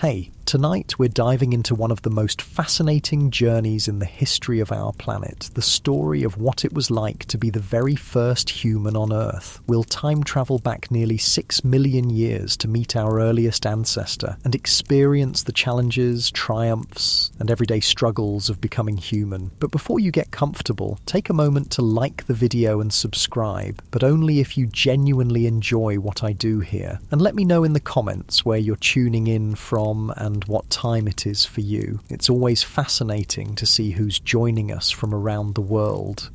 Hey, tonight we're diving into one of the most fascinating journeys in the history of our planet, the story of what it was like to be the very first human on Earth. We'll time travel back nearly 6 million years to meet our earliest ancestor and experience the challenges, triumphs, and everyday struggles of becoming human. But before you get comfortable, take a moment to like the video and subscribe, but only if you genuinely enjoy what I do here. And let me know in the comments where you're tuning in from and what time it is for you. It's always fascinating to see who's joining us from around the world.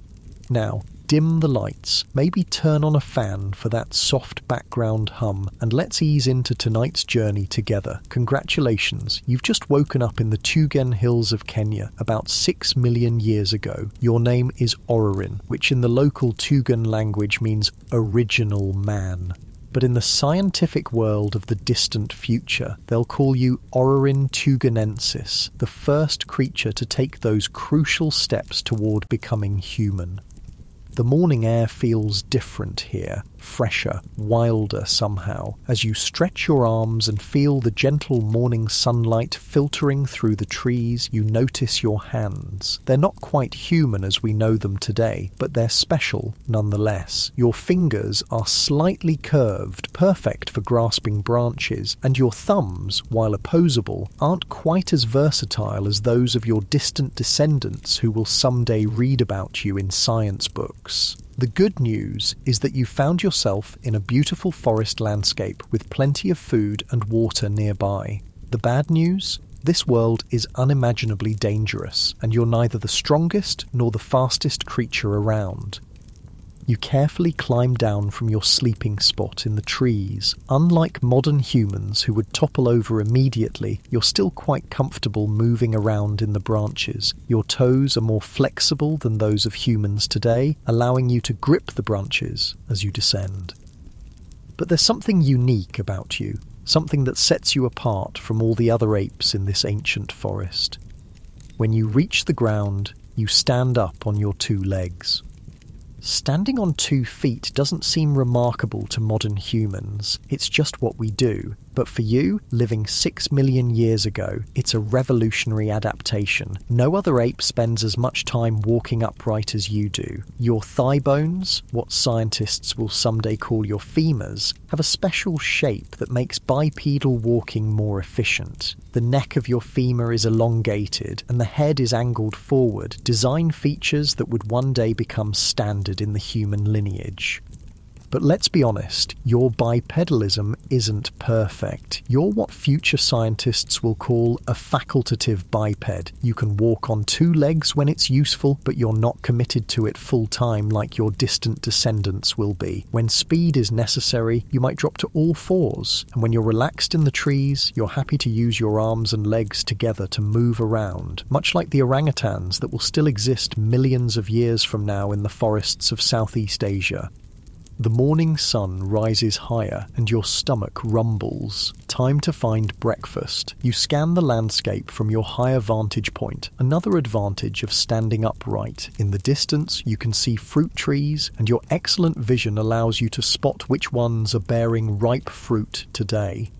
Now, dim the lights, maybe turn on a fan for that soft background hum, and let's ease into tonight's journey together. Congratulations, you've just woken up in the Tugen Hills of Kenya about 6 million years ago. Your name is Orurin, which in the local Tugen language means original man. But in the scientific world of the distant future, they'll call you Orurin tugenensis, the first creature to take those crucial steps toward becoming human. The morning air feels different here, fresher, wilder somehow, as you stretch your arms and feel the gentle morning sunlight filtering through the trees. You notice your hands. They're not quite human as we know them today, but they're special nonetheless. Your fingers are slightly curved, perfect for grasping branches, and your thumbs, while opposable, aren't quite as versatile as those of your distant descendants who will someday read about you in science books. The good news is that you found yourself in a beautiful forest landscape with plenty of food and water nearby. The bad news? This world is unimaginably dangerous, and you're neither the strongest nor the fastest creature around. You carefully climb down from your sleeping spot in the trees. Unlike modern humans who would topple over immediately, you're still quite comfortable moving around in the branches. Your toes are more flexible than those of humans today, allowing you to grip the branches as you descend. But there's something unique about you, something that sets you apart from all the other apes in this ancient forest. When you reach the ground, you stand up on your 2 legs. Standing on 2 feet doesn't seem remarkable to modern humans. It's just what we do. But for you, living 6 million years ago, it's a revolutionary adaptation. No other ape spends as much time walking upright as you do. Your thigh bones, what scientists will someday call your femurs, have a special shape that makes bipedal walking more efficient. The neck of your femur is elongated and the head is angled forward, design features that would one day become standard in the human lineage. But let's be honest, your bipedalism isn't perfect. You're what future scientists will call a facultative biped. You can walk on 2 legs when it's useful, but you're not committed to it full time like your distant descendants will be. When speed is necessary, you might drop to all 4s, and when you're relaxed in the trees, you're happy to use your arms and legs together to move around, much like the orangutans that will still exist millions of years from now in the forests of Southeast Asia. The morning sun rises higher and your stomach rumbles. Time to find breakfast. You scan the landscape from your higher vantage point, another advantage of standing upright. In the distance, you can see fruit trees, and your excellent vision allows you to spot which ones are bearing ripe fruit today.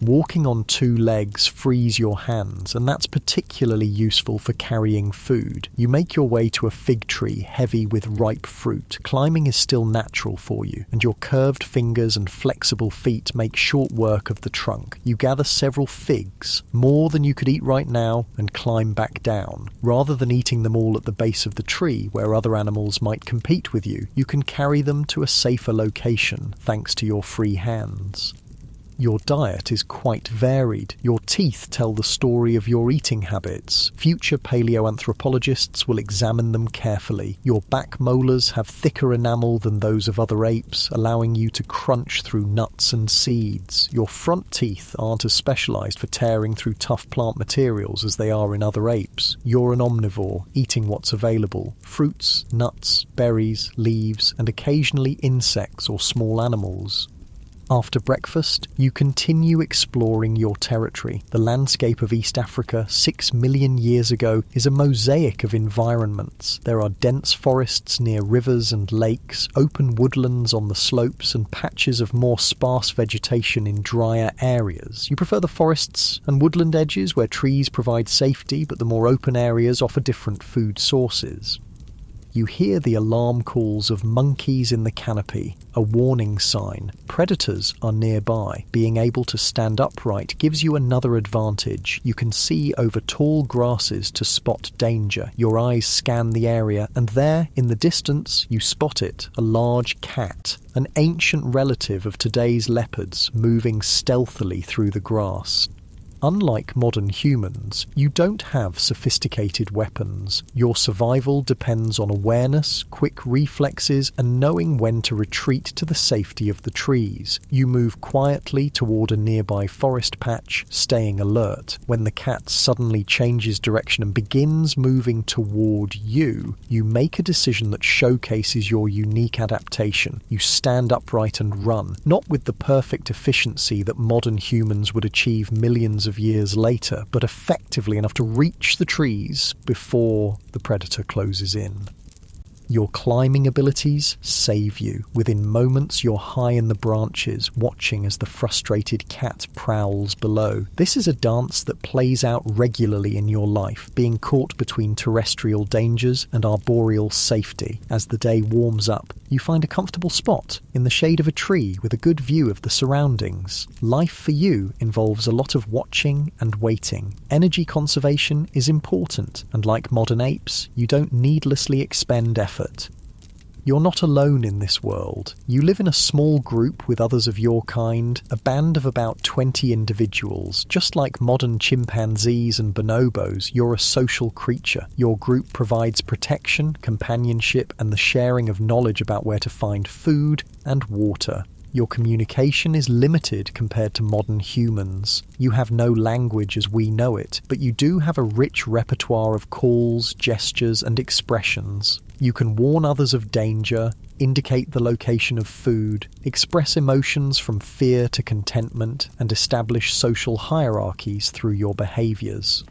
Walking on 2 legs frees your hands, and that's particularly useful for carrying food. You make your way to a fig tree heavy with ripe fruit. Climbing is still natural for you, and your curved fingers and flexible feet make short work of the trunk. You gather several figs, more than you could eat right now, and climb back down. Rather than eating them all at the base of the tree where other animals might compete with you, you can carry them to a safer location thanks to your free hands. Your diet is quite varied. Your teeth tell the story of your eating habits. Future paleoanthropologists will examine them carefully. Your back molars have thicker enamel than those of other apes, allowing you to crunch through nuts and seeds. Your front teeth aren't as specialized for tearing through tough plant materials as they are in other apes. You're an omnivore, eating what's available: fruits, nuts, berries, leaves, and occasionally insects or small animals. After breakfast, you continue exploring your territory. The landscape of East Africa 6 million years ago is a mosaic of environments. There are dense forests near rivers and lakes, open woodlands on the slopes, and patches of more sparse vegetation in drier areas. You prefer the forests and woodland edges where trees provide safety, but the more open areas offer different food sources. You hear the alarm calls of monkeys in the canopy, a warning sign. Predators are nearby. Being able to stand upright gives you another advantage. You can see over tall grasses to spot danger. Your eyes scan the area, and there, in the distance, you spot it, a large cat, an ancient relative of today's leopards, moving stealthily through the grass. Unlike modern humans, you don't have sophisticated weapons. Your survival depends on awareness, quick reflexes, and knowing when to retreat to the safety of the trees. You move quietly toward a nearby forest patch, staying alert. When the cat suddenly changes direction and begins moving toward you, you make a decision that showcases your unique adaptation. You stand upright and run, not with the perfect efficiency that modern humans would achieve millions of years later, but effectively enough to reach the trees before the predator closes in. Your climbing abilities save you. Within moments, you're high in the branches, watching as the frustrated cat prowls below. This is a dance that plays out regularly in your life, being caught between terrestrial dangers and arboreal safety. As the day warms up, you find a comfortable spot in the shade of a tree with a good view of the surroundings. Life for you involves a lot of watching and waiting. Energy conservation is important, and like modern apes, you don't needlessly expend effort. You're not alone in this world. You live in a small group with others of your kind, a band of about 20 individuals. Just like modern chimpanzees and bonobos, you're a social creature. Your group provides protection, companionship, and the sharing of knowledge about where to find food and water. Your communication is limited compared to modern humans. You have no language as we know it, but you do have a rich repertoire of calls, gestures, and expressions. You can warn others of danger, indicate the location of food, express emotions from fear to contentment, and establish social hierarchies through your behaviors.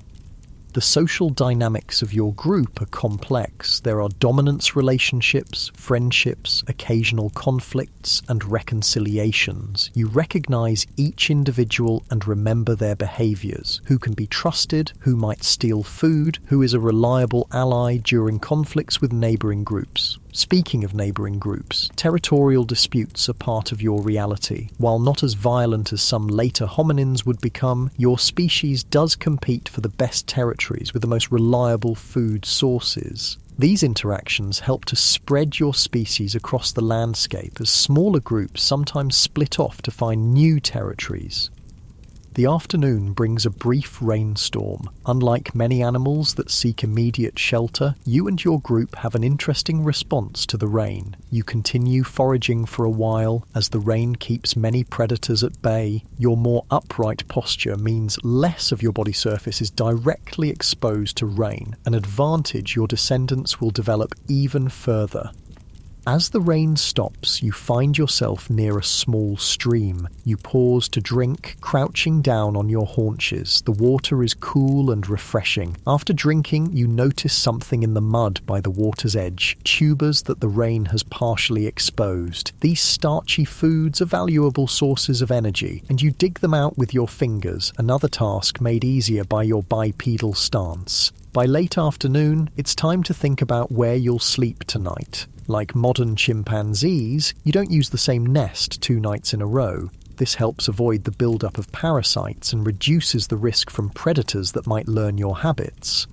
The social dynamics of your group are complex. There are dominance relationships, friendships, occasional conflicts, and reconciliations. You recognize each individual and remember their behaviors. Who can be trusted, who might steal food, who is a reliable ally during conflicts with neighboring groups. Speaking of neighbouring groups, territorial disputes are part of your reality. While not as violent as some later hominins would become, your species does compete for the best territories with the most reliable food sources. These interactions help to spread your species across the landscape as smaller groups sometimes split off to find new territories. The afternoon brings a brief rainstorm. Unlike many animals that seek immediate shelter, you and your group have an interesting response to the rain. You continue foraging for a while as the rain keeps many predators at bay. Your more upright posture means less of your body surface is directly exposed to rain, an advantage your descendants will develop even further. As the rain stops, you find yourself near a small stream. You pause to drink, crouching down on your haunches. The water is cool and refreshing. After drinking, you notice something in the mud by the water's edge, tubers that the rain has partially exposed. These starchy foods are valuable sources of energy, and you dig them out with your fingers, another task made easier by your bipedal stance. By late afternoon, it's time to think about where you'll sleep tonight. Like modern chimpanzees, you don't use the same nest 2 nights in a row. This helps avoid the buildup of parasites and reduces the risk from predators that might learn your habits.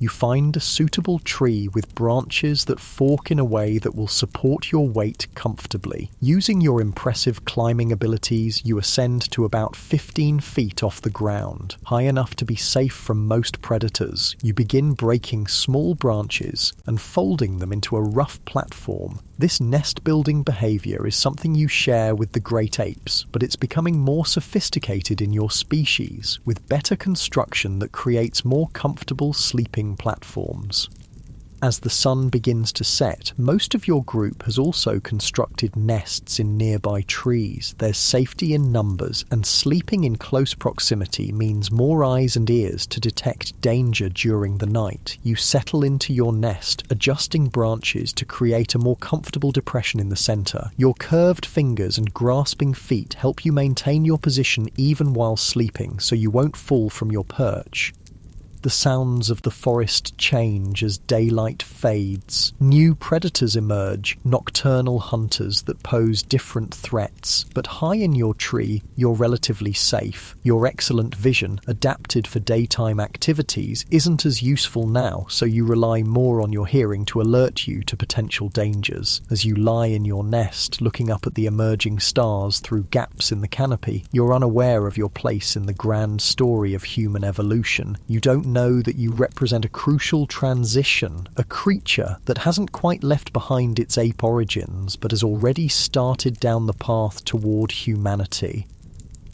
You find a suitable tree with branches that fork in a way that will support your weight comfortably. Using your impressive climbing abilities, you ascend to about 15 feet off the ground, high enough to be safe from most predators. You begin breaking small branches and folding them into a rough platform. This nest-building behavior is something you share with the great apes, but it's becoming more sophisticated in your species, with better construction that creates more comfortable sleeping platforms. As the sun begins to set, most of your group has also constructed nests in nearby trees. There's safety in numbers, and sleeping in close proximity means more eyes and ears to detect danger during the night. You settle into your nest, adjusting branches to create a more comfortable depression in the center. Your curved fingers and grasping feet help you maintain your position even while sleeping, so you won't fall from your perch. The sounds of the forest change as daylight fades. New predators emerge, nocturnal hunters that pose different threats. But high in your tree, you're relatively safe. Your excellent vision, adapted for daytime activities, isn't as useful now, so you rely more on your hearing to alert you to potential dangers. As you lie in your nest, looking up at the emerging stars through gaps in the canopy, you're unaware of your place in the grand story of human evolution. You don't know that you represent a crucial transition, a creature that hasn't quite left behind its ape origins, but has already started down the path toward humanity.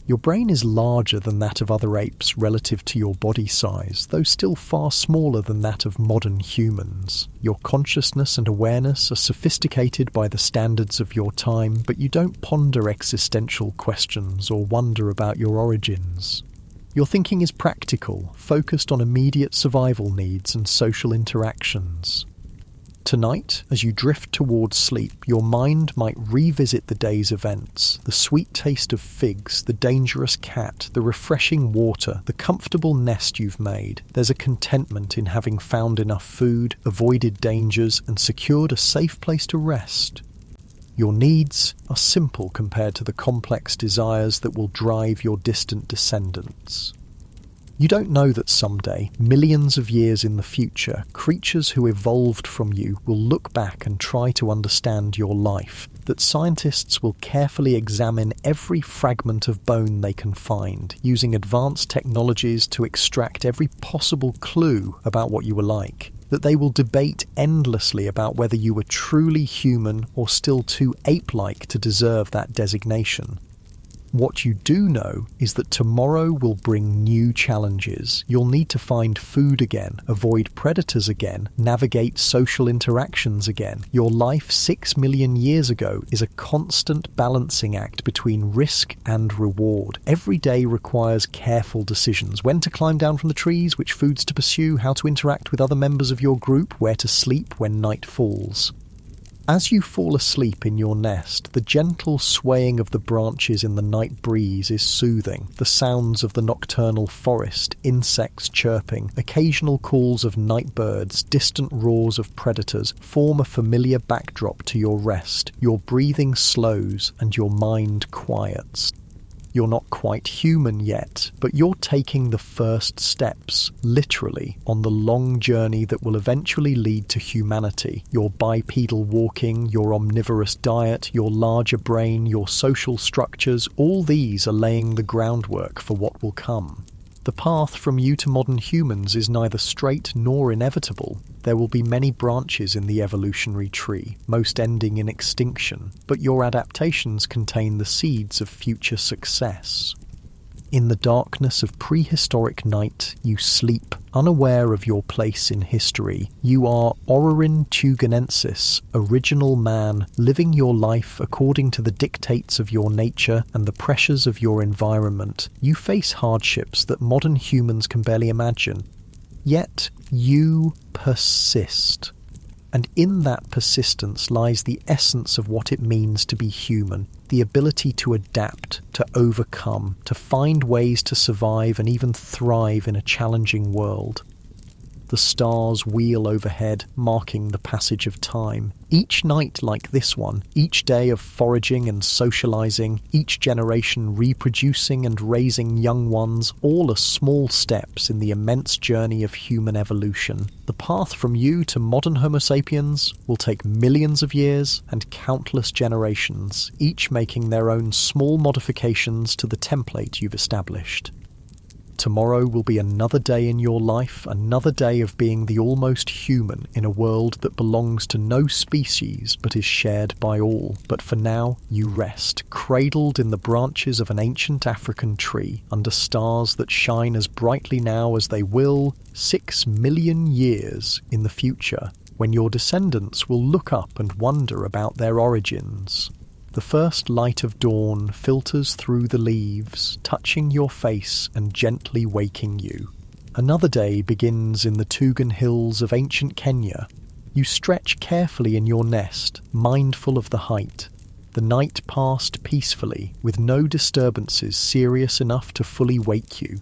Your brain is larger than that of other apes relative to your body size, though still far smaller than that of modern humans. Your consciousness and awareness are sophisticated by the standards of your time, but you don't ponder existential questions or wonder about your origins. Your thinking is practical, focused on immediate survival needs and social interactions. Tonight, as you drift towards sleep, your mind might revisit the day's events, the sweet taste of figs, the dangerous cat, the refreshing water, the comfortable nest you've made. There's a contentment in having found enough food, avoided dangers, and secured a safe place to rest. Your needs are simple compared to the complex desires that will drive your distant descendants. You don't know that someday, millions of years in the future, creatures who evolved from you will look back and try to understand your life, that scientists will carefully examine every fragment of bone they can find, using advanced technologies to extract every possible clue about what you were like, that they will debate endlessly about whether you were truly human or still too ape-like to deserve that designation. What you do know is that tomorrow will bring new challenges. You'll need to find food again, avoid predators again, navigate social interactions again. Your life 6 million years ago is a constant balancing act between risk and reward. Every day requires careful decisions: when to climb down from the trees, which foods to pursue, how to interact with other members of your group, where to sleep when night falls. As you fall asleep in your nest, the gentle swaying of the branches in the night breeze is soothing. The sounds of the nocturnal forest, insects chirping, occasional calls of night birds, distant roars of predators form a familiar backdrop to your rest. Your breathing slows and your mind quiets. You're not quite human yet, but you're taking the first steps, literally, on the long journey that will eventually lead to humanity. Your bipedal walking, your omnivorous diet, your larger brain, your social structures, all these are laying the groundwork for what will come. The path from you to modern humans is neither straight nor inevitable. There will be many branches in the evolutionary tree, most ending in extinction, but your adaptations contain the seeds of future success. In the darkness of prehistoric night, you sleep, unaware of your place in history. You are Orurin tuganensis, original man, living your life according to the dictates of your nature and the pressures of your environment. You face hardships that modern humans can barely imagine. Yet, you persist. And in that persistence lies the essence of what it means to be human, the ability to adapt, to overcome, to find ways to survive and even thrive in a challenging world. The stars wheel overhead, marking the passage of time. Each night like this one, each day of foraging and socializing, each generation reproducing and raising young ones, all are small steps in the immense journey of human evolution. The path from you to modern Homo sapiens will take millions of years and countless generations, each making their own small modifications to the template you've established. Tomorrow will be another day in your life, another day of being the almost human in a world that belongs to no species but is shared by all. But for now, you rest, cradled in the branches of an ancient African tree, under stars that shine as brightly now as they will 6 million years in the future, when your descendants will look up and wonder about their origins. The first light of dawn filters through the leaves, touching your face and gently waking you. Another day begins in the Tugan Hills of ancient Kenya. You stretch carefully in your nest, mindful of the height. The night passed peacefully, with no disturbances serious enough to fully wake you.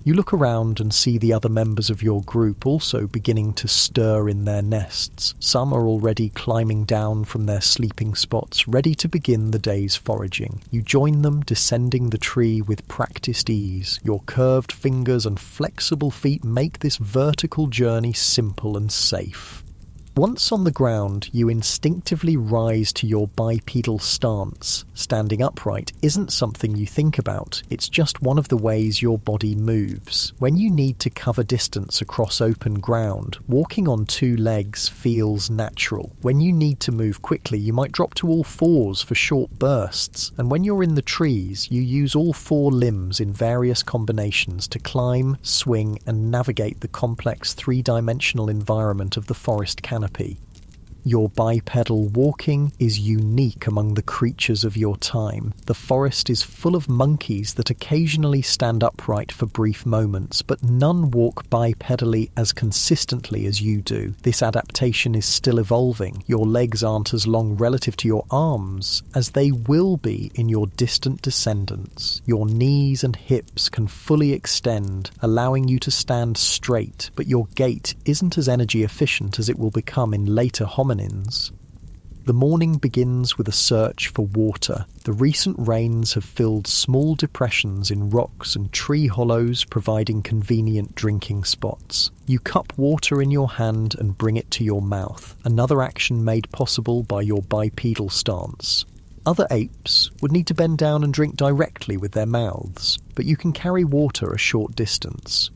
You look around and see the other members of your group also beginning to stir in their nests. Some are already climbing down from their sleeping spots, ready to begin the day's foraging. You join them, descending the tree with practiced ease. Your curved fingers and flexible feet make this vertical journey simple and safe. Once on the ground, you instinctively rise to your bipedal stance. Standing upright isn't something you think about, it's just one of the ways your body moves. When you need to cover distance across open ground, walking on two legs feels natural. When you need to move quickly, you might drop to all fours for short bursts. And when you're in the trees, you use all four limbs in various combinations to climb, swing, and navigate the complex three-dimensional environment of the forest canopy. Your bipedal walking is unique among the creatures of your time. The forest is full of monkeys that occasionally stand upright for brief moments, but none walk bipedally as consistently as you do. This adaptation is still evolving. Your legs aren't as long relative to your arms as they will be in your distant descendants. Your knees and hips can fully extend, allowing you to stand straight, but your gait isn't as energy efficient as it will become in later hominins. The morning begins with a search for water. The recent rains have filled small depressions in rocks and tree hollows, providing convenient drinking spots. You cup water in your hand and bring it to your mouth, another action made possible by your bipedal stance. Other apes would need to bend down and drink directly with their mouths, but you can carry water a short distance.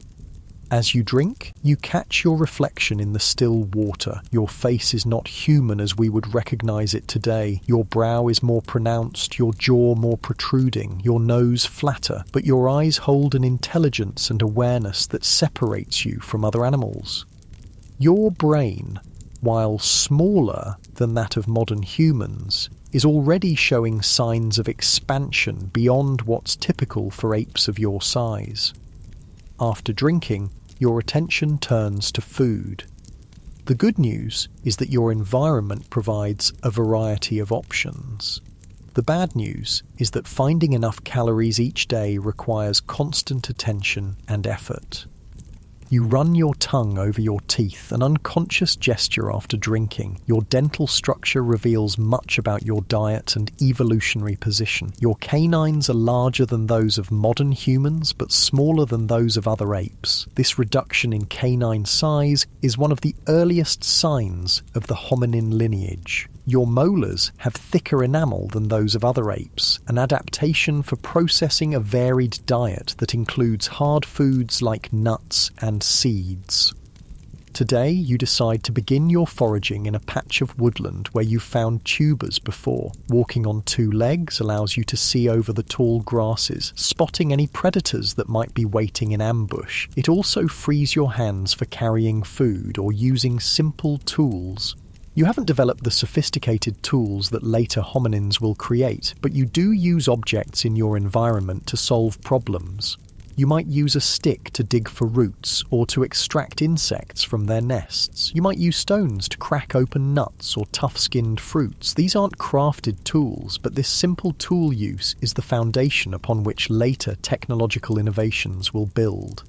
As you drink, you catch your reflection in the still water. Your face is not human as we would recognize it today. Your brow is more pronounced, your jaw more protruding, your nose flatter, but your eyes hold an intelligence and awareness that separates you from other animals. Your brain, while smaller than that of modern humans, is already showing signs of expansion beyond what's typical for apes of your size. After drinking, your attention turns to food. The good news is that your environment provides a variety of options. The bad news is that finding enough calories each day requires constant attention and effort. You run your tongue over your teeth, an unconscious gesture after drinking. Your dental structure reveals much about your diet and evolutionary position. Your canines are larger than those of modern humans, but smaller than those of other apes. This reduction in canine size is one of the earliest signs of the hominin lineage. Your molars have thicker enamel than those of other apes, an adaptation for processing a varied diet that includes hard foods like nuts and seeds. Today, you decide to begin your foraging in a patch of woodland where you found tubers before. Walking on two legs allows you to see over the tall grasses, spotting any predators that might be waiting in ambush. It also frees your hands for carrying food or using simple tools. You haven't developed the sophisticated tools that later hominins will create, but you do use objects in your environment to solve problems. You might use a stick to dig for roots or to extract insects from their nests. You might use stones to crack open nuts or tough-skinned fruits. These aren't crafted tools, but this simple tool use is the foundation upon which later technological innovations will build.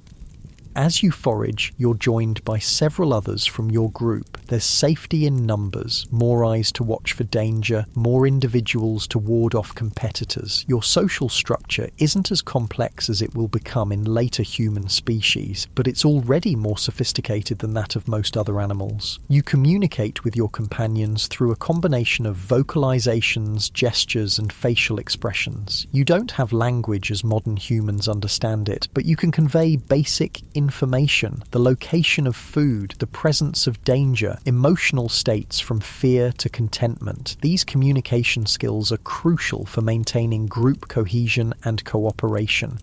As you forage, you're joined by several others from your group. There's safety in numbers, more eyes to watch for danger, more individuals to ward off competitors. Your social structure isn't as complex as it will become in later human species, but it's already more sophisticated than that of most other animals. You communicate with your companions through a combination of vocalizations, gestures, and facial expressions. You don't have language as modern humans understand it, but you can convey basic information, the location of food, the presence of danger, emotional states from fear to contentment. These communication skills are crucial for maintaining group cohesion and cooperation.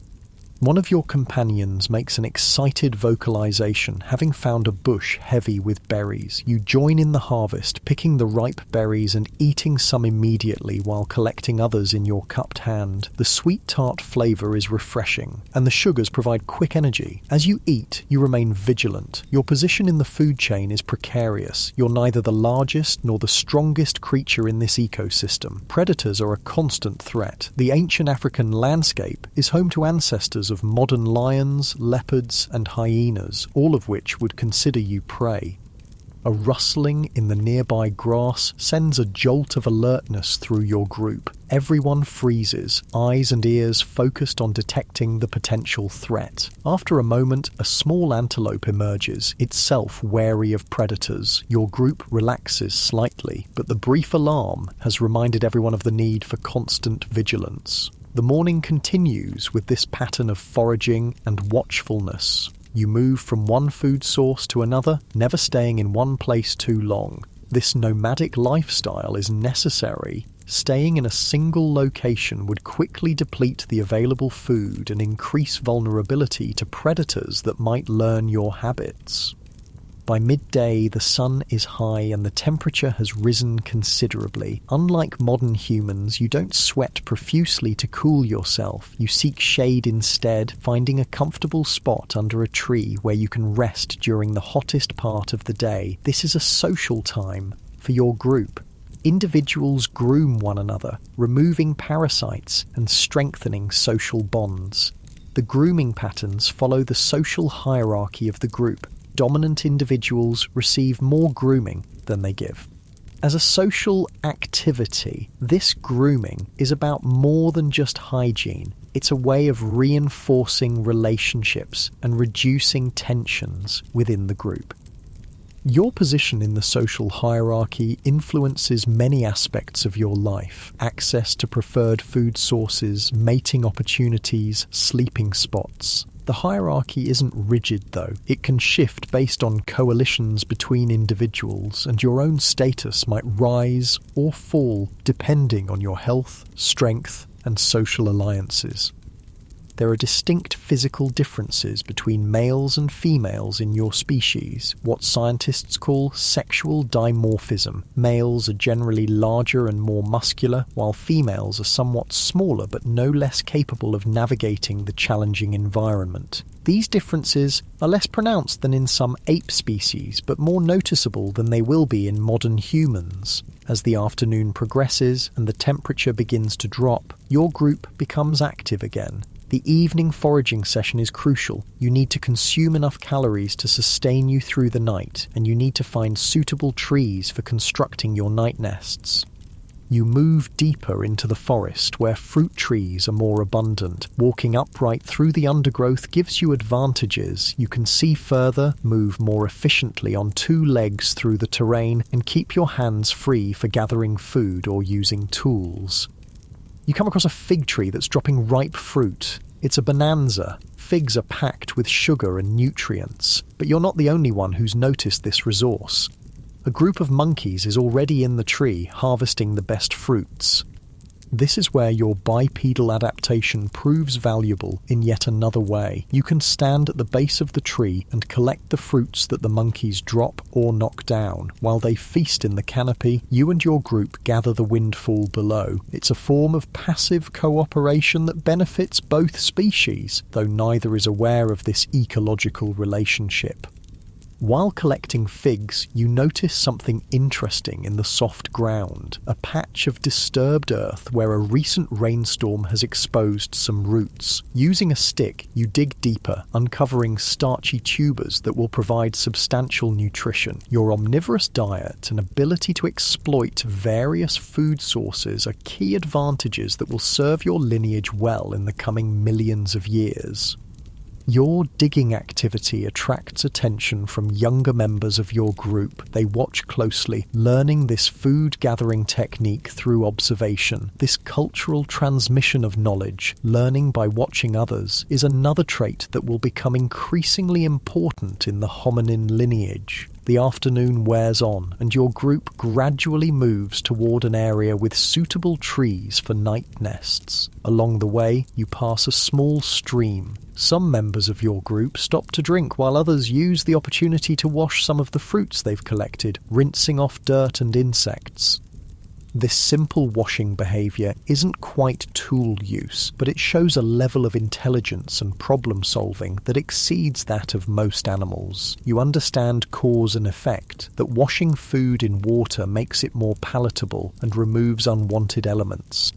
One of your companions makes an excited vocalization, having found a bush heavy with berries. You join in the harvest, picking the ripe berries and eating some immediately while collecting others in your cupped hand. The sweet tart flavour is refreshing, and the sugars provide quick energy. As you eat, you remain vigilant. Your position in the food chain is precarious. You're neither the largest nor the strongest creature in this ecosystem. Predators are a constant threat. The ancient African landscape is home to ancestors of modern lions, leopards, and hyenas, all of which would consider you prey. A rustling in the nearby grass sends a jolt of alertness through your group. Everyone freezes, eyes and ears focused on detecting the potential threat. After a moment, a small antelope emerges, itself wary of predators. Your group relaxes slightly, but the brief alarm has reminded everyone of the need for constant vigilance. The morning continues with this pattern of foraging and watchfulness. You move from one food source to another, never staying in one place too long. This nomadic lifestyle is necessary. Staying in a single location would quickly deplete the available food and increase vulnerability to predators that might learn your habits. By midday, the sun is high and the temperature has risen considerably. Unlike modern humans, you don't sweat profusely to cool yourself. You seek shade instead, finding a comfortable spot under a tree where you can rest during the hottest part of the day. This is a social time for your group. Individuals groom one another, removing parasites and strengthening social bonds. The grooming patterns follow the social hierarchy of the group. Dominant individuals receive more grooming than they give. As a social activity, this grooming is about more than just hygiene. It's a way of reinforcing relationships and reducing tensions within the group. Your position in the social hierarchy influences many aspects of your life. Access to preferred food sources, mating opportunities, sleeping spots. The hierarchy isn't rigid though. It can shift based on coalitions between individuals, and your own status might rise or fall depending on your health, strength, and social alliances. There are distinct physical differences between males and females in your species, what scientists call sexual dimorphism. Males are generally larger and more muscular, while females are somewhat smaller but no less capable of navigating the challenging environment. These differences are less pronounced than in some ape species, but more noticeable than they will be in modern humans. As the afternoon progresses and the temperature begins to drop, your group becomes active again. The evening foraging session is crucial. You need to consume enough calories to sustain you through the night, and you need to find suitable trees for constructing your night nests. You move deeper into the forest where fruit trees are more abundant. Walking upright through the undergrowth gives you advantages. You can see further, move more efficiently on two legs through the terrain, and keep your hands free for gathering food or using tools. You come across a fig tree that's dropping ripe fruit. It's a bonanza. Figs are packed with sugar and nutrients, but you're not the only one who's noticed this resource. A group of monkeys is already in the tree, harvesting the best fruits. This is where your bipedal adaptation proves valuable in yet another way. You can stand at the base of the tree and collect the fruits that the monkeys drop or knock down. While they feast in the canopy, you and your group gather the windfall below. It's a form of passive cooperation that benefits both species, though neither is aware of this ecological relationship. While collecting figs, you notice something interesting in the soft ground, a patch of disturbed earth where a recent rainstorm has exposed some roots. Using a stick, you dig deeper, uncovering starchy tubers that will provide substantial nutrition. Your omnivorous diet and ability to exploit various food sources are key advantages that will serve your lineage well in the coming millions of years. Your digging activity attracts attention from younger members of your group. They watch closely, learning this food-gathering technique through observation. This cultural transmission of knowledge, learning by watching others, is another trait that will become increasingly important in the hominin lineage. The afternoon wears on, and your group gradually moves toward an area with suitable trees for night nests. Along the way, you pass a small stream. Some members of your group stop to drink, while others use the opportunity to wash some of the fruits they've collected, rinsing off dirt and insects. This simple washing behaviour isn't quite tool use, but it shows a level of intelligence and problem-solving that exceeds that of most animals. You understand cause and effect, that washing food in water makes it more palatable and removes unwanted elements.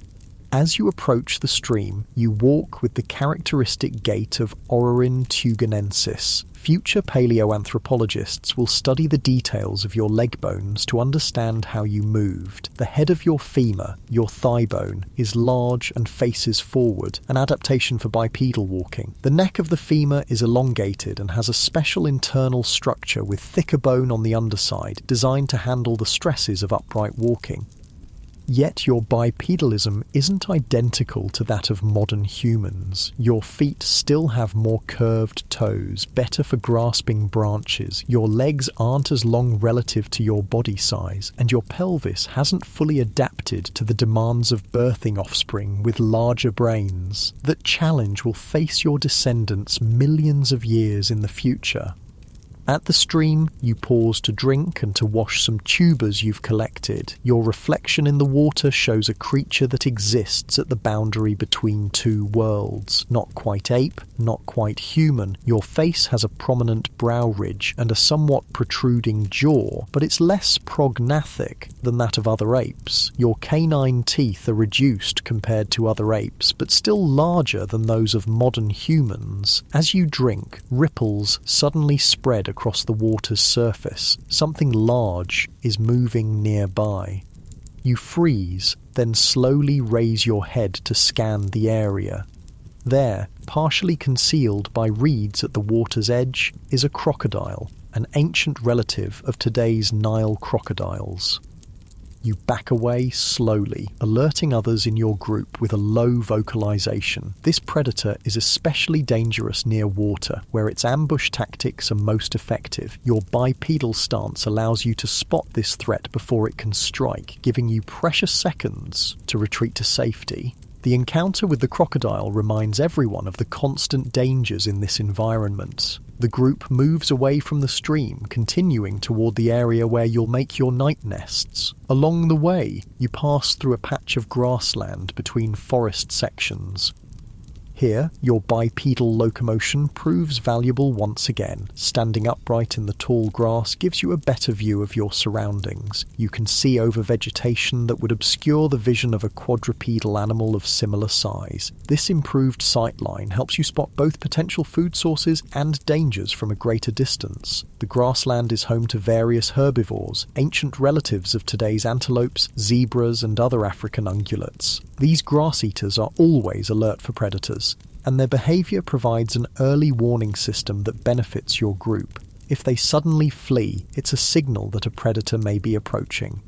As you approach the stream, you walk with the characteristic gait of Orurin tuganensis. Future paleoanthropologists will study the details of your leg bones to understand how you moved. The head of your femur, your thigh bone, is large and faces forward, an adaptation for bipedal walking. The neck of the femur is elongated and has a special internal structure with thicker bone on the underside, designed to handle the stresses of upright walking. Yet your bipedalism isn't identical to that of modern humans. Your feet still have more curved toes, better for grasping branches, your legs aren't as long relative to your body size, and your pelvis hasn't fully adapted to the demands of birthing offspring with larger brains. That challenge will face your descendants millions of years in the future. At the stream, you pause to drink and to wash some tubers you've collected. Your reflection in the water shows a creature that exists at the boundary between two worlds. Not quite ape, not quite human. Your face has a prominent brow ridge and a somewhat protruding jaw, but it's less prognathic than that of other apes. Your canine teeth are reduced compared to other apes, but still larger than those of modern humans. As you drink, ripples suddenly spread across the water's surface. Something large is moving nearby. You freeze, then slowly raise your head to scan the area. There, partially concealed by reeds at the water's edge, is a crocodile, an ancient relative of today's Nile crocodiles. You back away slowly, alerting others in your group with a low vocalization. This predator is especially dangerous near water, where its ambush tactics are most effective. Your bipedal stance allows you to spot this threat before it can strike, giving you precious seconds to retreat to safety. The encounter with the crocodile reminds everyone of the constant dangers in this environment. The group moves away from the stream, continuing toward the area where you'll make your night nests. Along the way, you pass through a patch of grassland between forest sections. Here, your bipedal locomotion proves valuable once again. Standing upright in the tall grass gives you a better view of your surroundings. You can see over vegetation that would obscure the vision of a quadrupedal animal of similar size. This improved sightline helps you spot both potential food sources and dangers from a greater distance. The grassland is home to various herbivores, ancient relatives of today's antelopes, zebras, and other African ungulates. These grass-eaters are always alert for predators, and their behaviour provides an early warning system that benefits your group. If they suddenly flee, it's a signal that a predator may be approaching.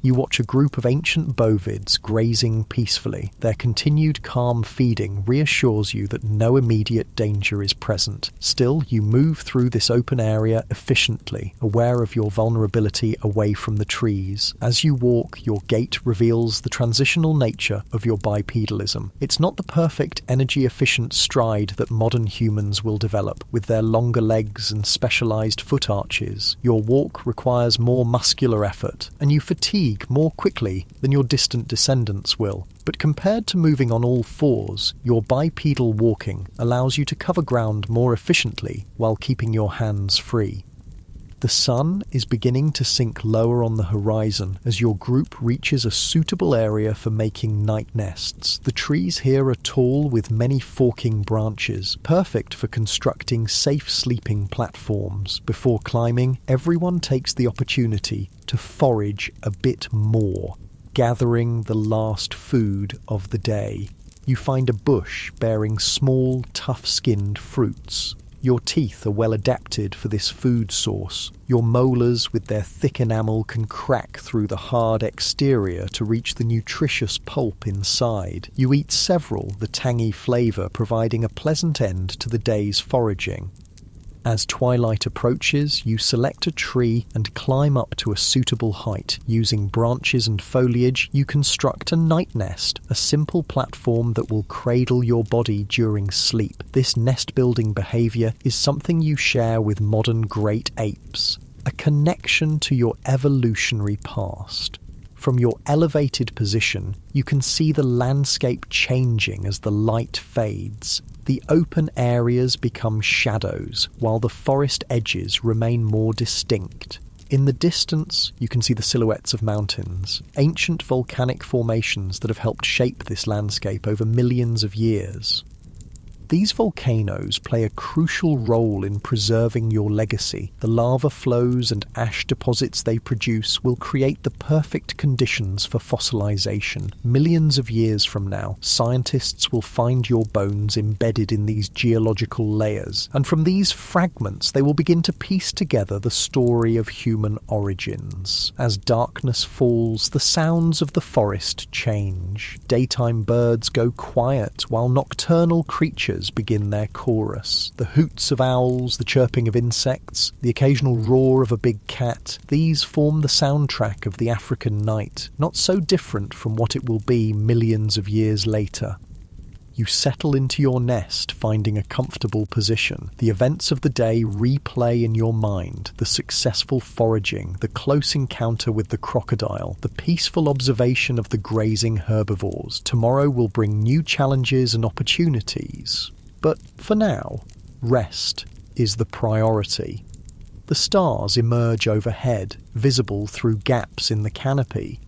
You watch a group of ancient bovids grazing peacefully. Their continued calm feeding reassures you that no immediate danger is present. Still, you move through this open area efficiently, aware of your vulnerability away from the trees. As you walk, your gait reveals the transitional nature of your bipedalism. It's not the perfect, energy-efficient stride that modern humans will develop, with their longer legs and specialized foot arches. Your walk requires more muscular effort, and you fatigue more quickly than your distant descendants will. But compared to moving on all fours, your bipedal walking allows you to cover ground more efficiently while keeping your hands free. The sun is beginning to sink lower on the horizon as your group reaches a suitable area for making night nests. The trees here are tall with many forking branches, perfect for constructing safe sleeping platforms. Before climbing, everyone takes the opportunity to forage a bit more, gathering the last food of the day. You find a bush bearing small, tough-skinned fruits. Your teeth are well adapted for this food source. Your molars with their thick enamel can crack through the hard exterior to reach the nutritious pulp inside. You eat several, the tangy flavour providing a pleasant end to the day's foraging. As twilight approaches, you select a tree and climb up to a suitable height. Using branches and foliage, you construct a night nest, a simple platform that will cradle your body during sleep. This nest-building behavior is something you share with modern great apes, a connection to your evolutionary past. From your elevated position, you can see the landscape changing as the light fades. The open areas become shadows, while the forest edges remain more distinct. In the distance, you can see the silhouettes of mountains, ancient volcanic formations that have helped shape this landscape over millions of years. These volcanoes play a crucial role in preserving your legacy. The lava flows and ash deposits they produce will create the perfect conditions for fossilization. Millions of years from now, scientists will find your bones embedded in these geological layers, and from these fragments they will begin to piece together the story of human origins. As darkness falls, the sounds of the forest change. Daytime birds go quiet, while nocturnal creatures begin their chorus. The hoots of owls, the chirping of insects, the occasional roar of a big cat, these form the soundtrack of the African night, not so different from what it will be millions of years later. You settle into your nest, finding a comfortable position. The events of the day replay in your mind: the successful foraging, the close encounter with the crocodile, the peaceful observation of the grazing herbivores. Tomorrow will bring new challenges and opportunities. But for now, rest is the priority. The stars emerge overhead, visible through gaps in the canopy.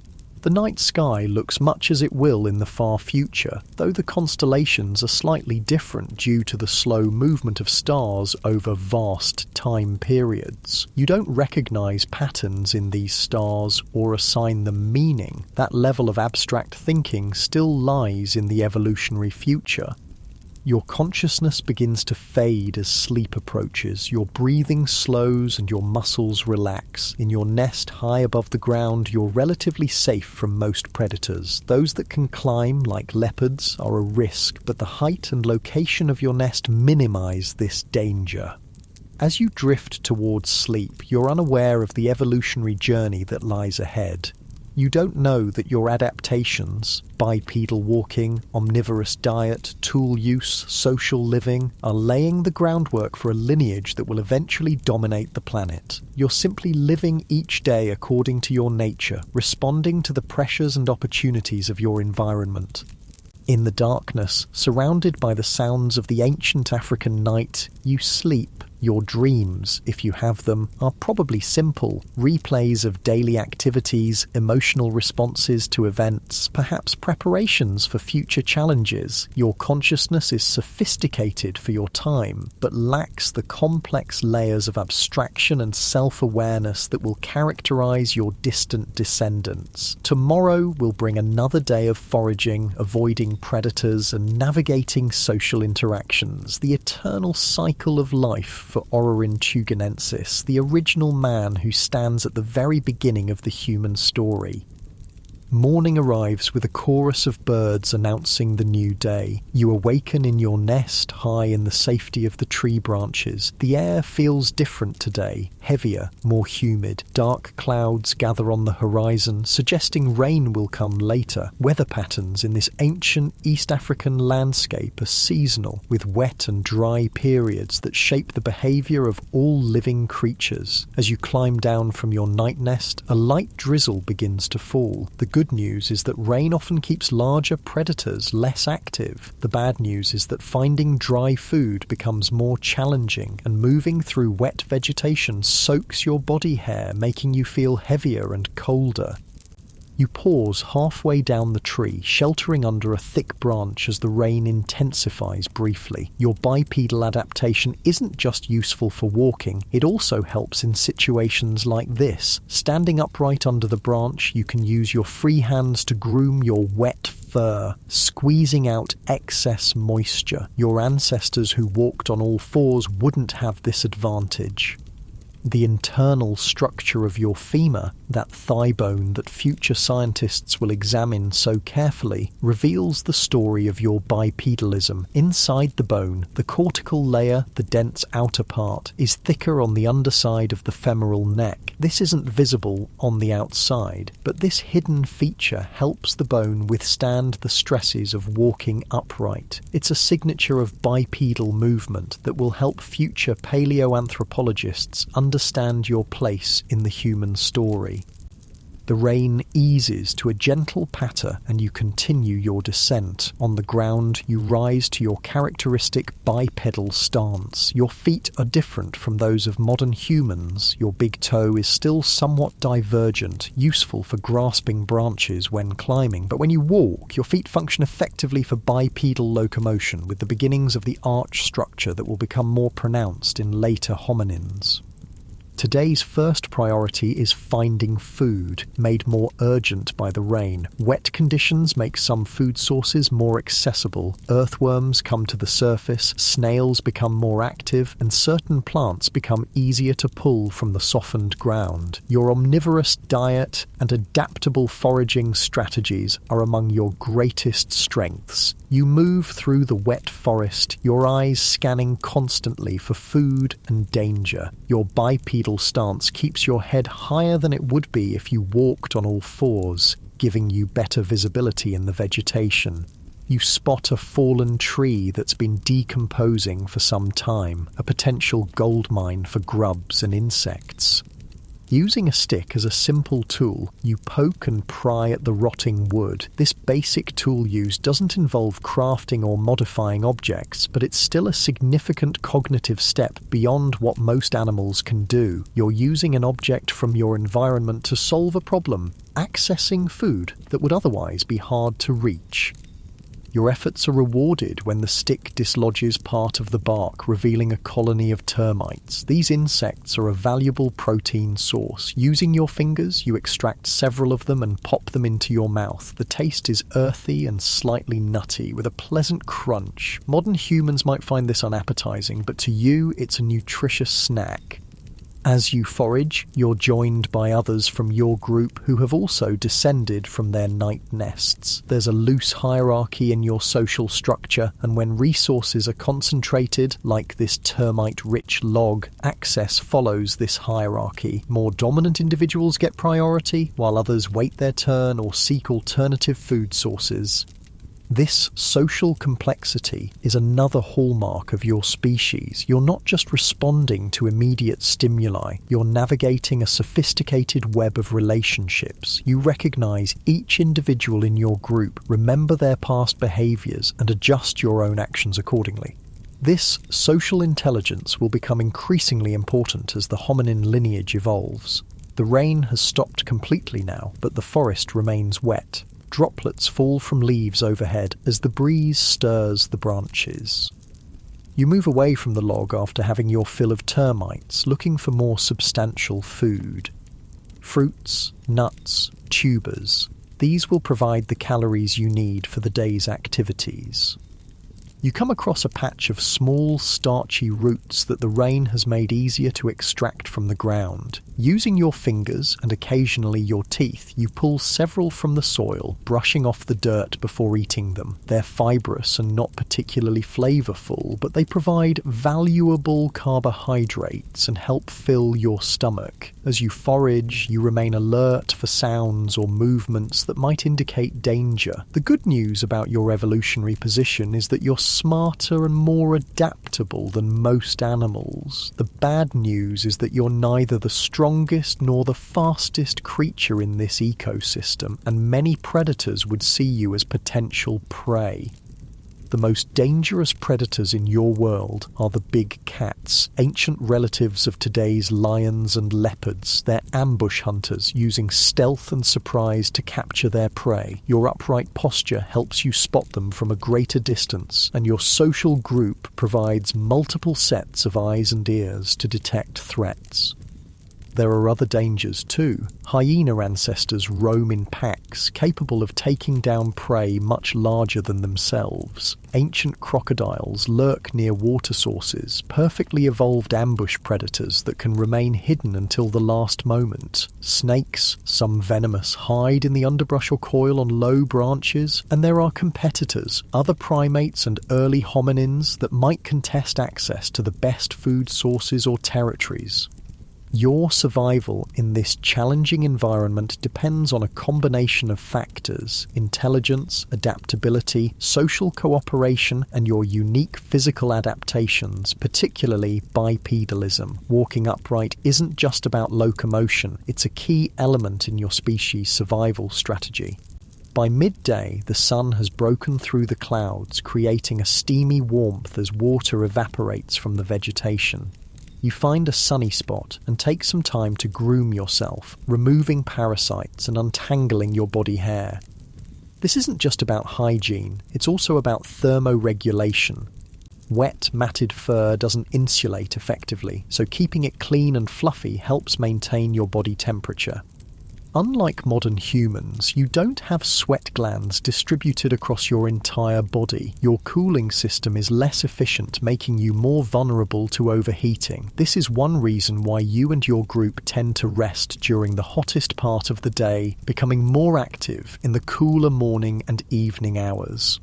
The night sky looks much as it will in the far future, though the constellations are slightly different due to the slow movement of stars over vast time periods. You don't recognize patterns in these stars or assign them meaning. That level of abstract thinking still lies in the evolutionary future. Your consciousness begins to fade as sleep approaches. Your breathing slows and your muscles relax. In your nest high above the ground, you're relatively safe from most predators. Those that can climb, like leopards, are a risk, but the height and location of your nest minimize this danger. As you drift towards sleep, you're unaware of the evolutionary journey that lies ahead. You don't know that your adaptations, bipedal walking, omnivorous diet, tool use, social living, are laying the groundwork for a lineage that will eventually dominate the planet. You're simply living each day according to your nature, responding to the pressures and opportunities of your environment. In the darkness, surrounded by the sounds of the ancient African night, you sleep. Your dreams, if you have them, are probably simple. Replays of daily activities, emotional responses to events, perhaps preparations for future challenges. Your consciousness is sophisticated for your time, but lacks the complex layers of abstraction and self-awareness that will characterize your distant descendants. Tomorrow will bring another day of foraging, avoiding predators, and navigating social interactions. The eternal cycle of life for Orurin, the original man who stands at the very beginning of the human story. Morning arrives with a chorus of birds announcing the new day. You awaken in your nest high in the safety of the tree branches. The air feels different today, heavier, more humid. Dark clouds gather on the horizon, suggesting rain will come later. Weather patterns in this ancient East African landscape are seasonal, with wet and dry periods that shape the behaviour of all living creatures. As you climb down from your night nest, a light drizzle begins to fall. The good news is that rain often keeps larger predators less active. The bad news is that finding dry food becomes more challenging, and moving through wet vegetation soaks your body hair, making you feel heavier and colder. You pause halfway down the tree, sheltering under a thick branch as the rain intensifies briefly. Your bipedal adaptation isn't just useful for walking, it also helps in situations like this. Standing upright under the branch, you can use your free hands to groom your wet fur, squeezing out excess moisture. Your ancestors who walked on all fours wouldn't have this advantage. The internal structure of your femur, that thigh bone that future scientists will examine so carefully, reveals the story of your bipedalism. Inside the bone, the cortical layer, the dense outer part, is thicker on the underside of the femoral neck. This isn't visible on the outside, but this hidden feature helps the bone withstand the stresses of walking upright. It's a signature of bipedal movement that will help future paleoanthropologists understand your place in the human story. The rain eases to a gentle patter and you continue your descent. On the ground, you rise to your characteristic bipedal stance. Your feet are different from those of modern humans. Your big toe is still somewhat divergent, useful for grasping branches when climbing, but when you walk, your feet function effectively for bipedal locomotion, with the beginnings of the arch structure that will become more pronounced in later hominins. Today's first priority is finding food, made more urgent by the rain. Wet conditions make some food sources more accessible. Earthworms come to the surface, snails become more active, and certain plants become easier to pull from the softened ground. Your omnivorous diet and adaptable foraging strategies are among your greatest strengths. You move through the wet forest, your eyes scanning constantly for food and danger. Your bipedal stance keeps your head higher than it would be if you walked on all fours, giving you better visibility in the vegetation. You spot a fallen tree that's been decomposing for some time, a potential gold mine for grubs and insects. Using a stick as a simple tool, you poke and pry at the rotting wood. This basic tool use doesn't involve crafting or modifying objects, but it's still a significant cognitive step beyond what most animals can do. You're using an object from your environment to solve a problem, accessing food that would otherwise be hard to reach. Your efforts are rewarded when the stick dislodges part of the bark, revealing a colony of termites. These insects are a valuable protein source. Using your fingers, you extract several of them and pop them into your mouth. The taste is earthy and slightly nutty, with a pleasant crunch. Modern humans might find this unappetizing, but to you, it's a nutritious snack. As you forage, you're joined by others from your group who have also descended from their night nests. There's a loose hierarchy in your social structure, and when resources are concentrated, like this termite-rich log, access follows this hierarchy. More dominant individuals get priority, while others wait their turn or seek alternative food sources. This social complexity is another hallmark of your species. You're not just responding to immediate stimuli, you're navigating a sophisticated web of relationships. You recognize each individual in your group, remember their past behaviors, and adjust your own actions accordingly. This social intelligence will become increasingly important as the hominin lineage evolves. The rain has stopped completely now, but the forest remains wet. Droplets fall from leaves overhead as the breeze stirs the branches. You move away from the log after having your fill of termites, looking for more substantial food. Fruits, nuts, tubers. These will provide the calories you need for the day's activities. You come across a patch of small, starchy roots that the rain has made easier to extract from the ground. Using your fingers and occasionally your teeth, you pull several from the soil, brushing off the dirt before eating them. They're fibrous and not particularly flavorful, but they provide valuable carbohydrates and help fill your stomach. As you forage, you remain alert for sounds or movements that might indicate danger. The good news about your evolutionary position is that you're smarter and more adaptable than most animals. The bad news is that you're neither the strongest nor the fastest creature in this ecosystem, and many predators would see you as potential prey. The most dangerous predators in your world are the big cats, ancient relatives of today's lions and leopards. They're ambush hunters, using stealth and surprise to capture their prey. Your upright posture helps you spot them from a greater distance, and your social group provides multiple sets of eyes and ears to detect threats. there are other dangers too. Hyena ancestors roam in packs, capable of taking down prey much larger than themselves. Ancient crocodiles lurk near water sources, perfectly evolved ambush predators that can remain hidden until the last moment. Snakes, some venomous, hide in the underbrush or coil on low branches, and there are competitors, other primates and early hominins that might contest access to the best food sources or territories. Your survival in this challenging environment depends on a combination of factors: intelligence, adaptability, social cooperation, and your unique physical adaptations, particularly bipedalism. Walking upright isn't just about locomotion, it's a key element in your species' survival strategy. By midday, the sun has broken through the clouds, creating a steamy warmth as water evaporates from the vegetation. You find a sunny spot and take some time to groom yourself, removing parasites and untangling your body hair. This isn't just about hygiene, it's also about thermoregulation. Wet, matted fur doesn't insulate effectively, so keeping it clean and fluffy helps maintain your body temperature. Unlike modern humans, you don't have sweat glands distributed across your entire body. Your cooling system is less efficient, making you more vulnerable to overheating. This is one reason why you and your group tend to rest during the hottest part of the day, becoming more active in the cooler morning and evening hours.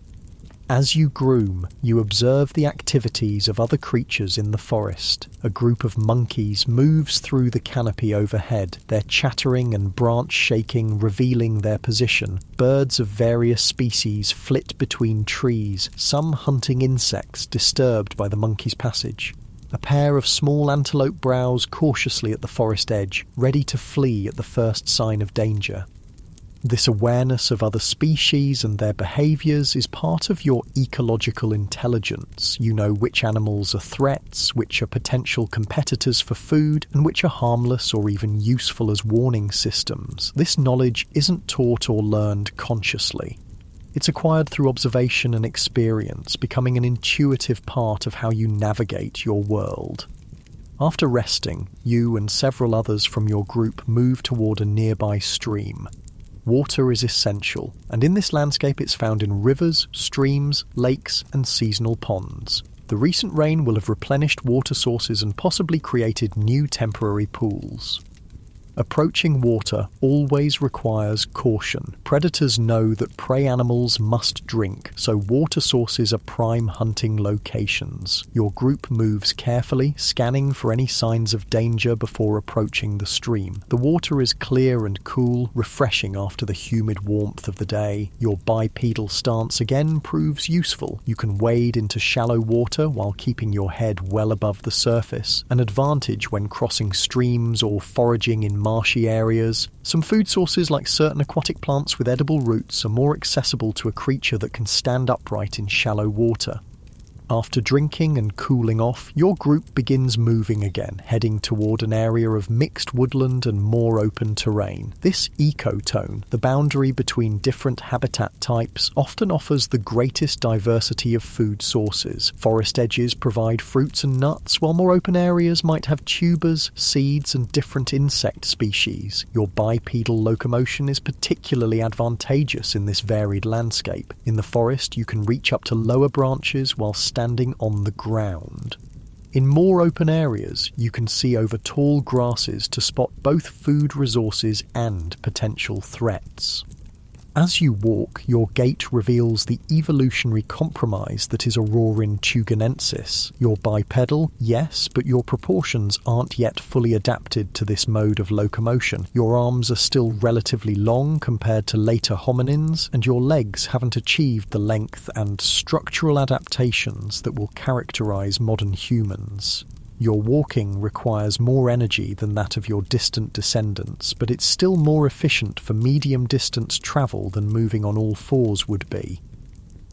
As you groom, you observe the activities of other creatures in the forest. A group of monkeys moves through the canopy overhead, their chattering and branch shaking revealing their position. Birds of various species flit between trees, some hunting insects disturbed by the monkey's passage. A pair of small antelope browse cautiously at the forest edge, ready to flee at the first sign of danger. This awareness of other species and their behaviours is part of your ecological intelligence. You know which animals are threats, which are potential competitors for food, and which are harmless or even useful as warning systems. This knowledge isn't taught or learned consciously. It's acquired through observation and experience, becoming an intuitive part of how you navigate your world. After resting, you and several others from your group move toward a nearby stream. Water is essential, and in this landscape it's found in rivers, streams, lakes, and seasonal ponds. The recent rain will have replenished water sources and possibly created new temporary pools. Approaching water always requires caution. Predators know that prey animals must drink, so water sources are prime hunting locations. Your group moves carefully, scanning for any signs of danger before approaching the stream. The water is clear and cool, refreshing after the humid warmth of the day. Your bipedal stance again proves useful. You can wade into shallow water while keeping your head well above the surface, an advantage when crossing streams or foraging in marshy areas. Some food sources like certain aquatic plants with edible roots are more accessible to a creature that can stand upright in shallow water. After drinking and cooling off, your group begins moving again, heading toward an area of mixed woodland and more open terrain. This ecotone, the boundary between different habitat types, often offers the greatest diversity of food sources. Forest edges provide fruits and nuts, while more open areas might have tubers, seeds, and different insect species. Your bipedal locomotion is particularly advantageous in this varied landscape. In the forest, you can reach up to lower branches while standing on the ground. In more open areas, you can see over tall grasses to spot both food resources and potential threats. As you walk, your gait reveals the evolutionary compromise that is Orurin tugenensis. You're bipedal, yes, but your proportions aren't yet fully adapted to this mode of locomotion. Your arms are still relatively long compared to later hominins, and your legs haven't achieved the length and structural adaptations that will characterize modern humans. Your walking requires more energy than that of your distant descendants, but it's still more efficient for medium-distance travel than moving on all fours would be.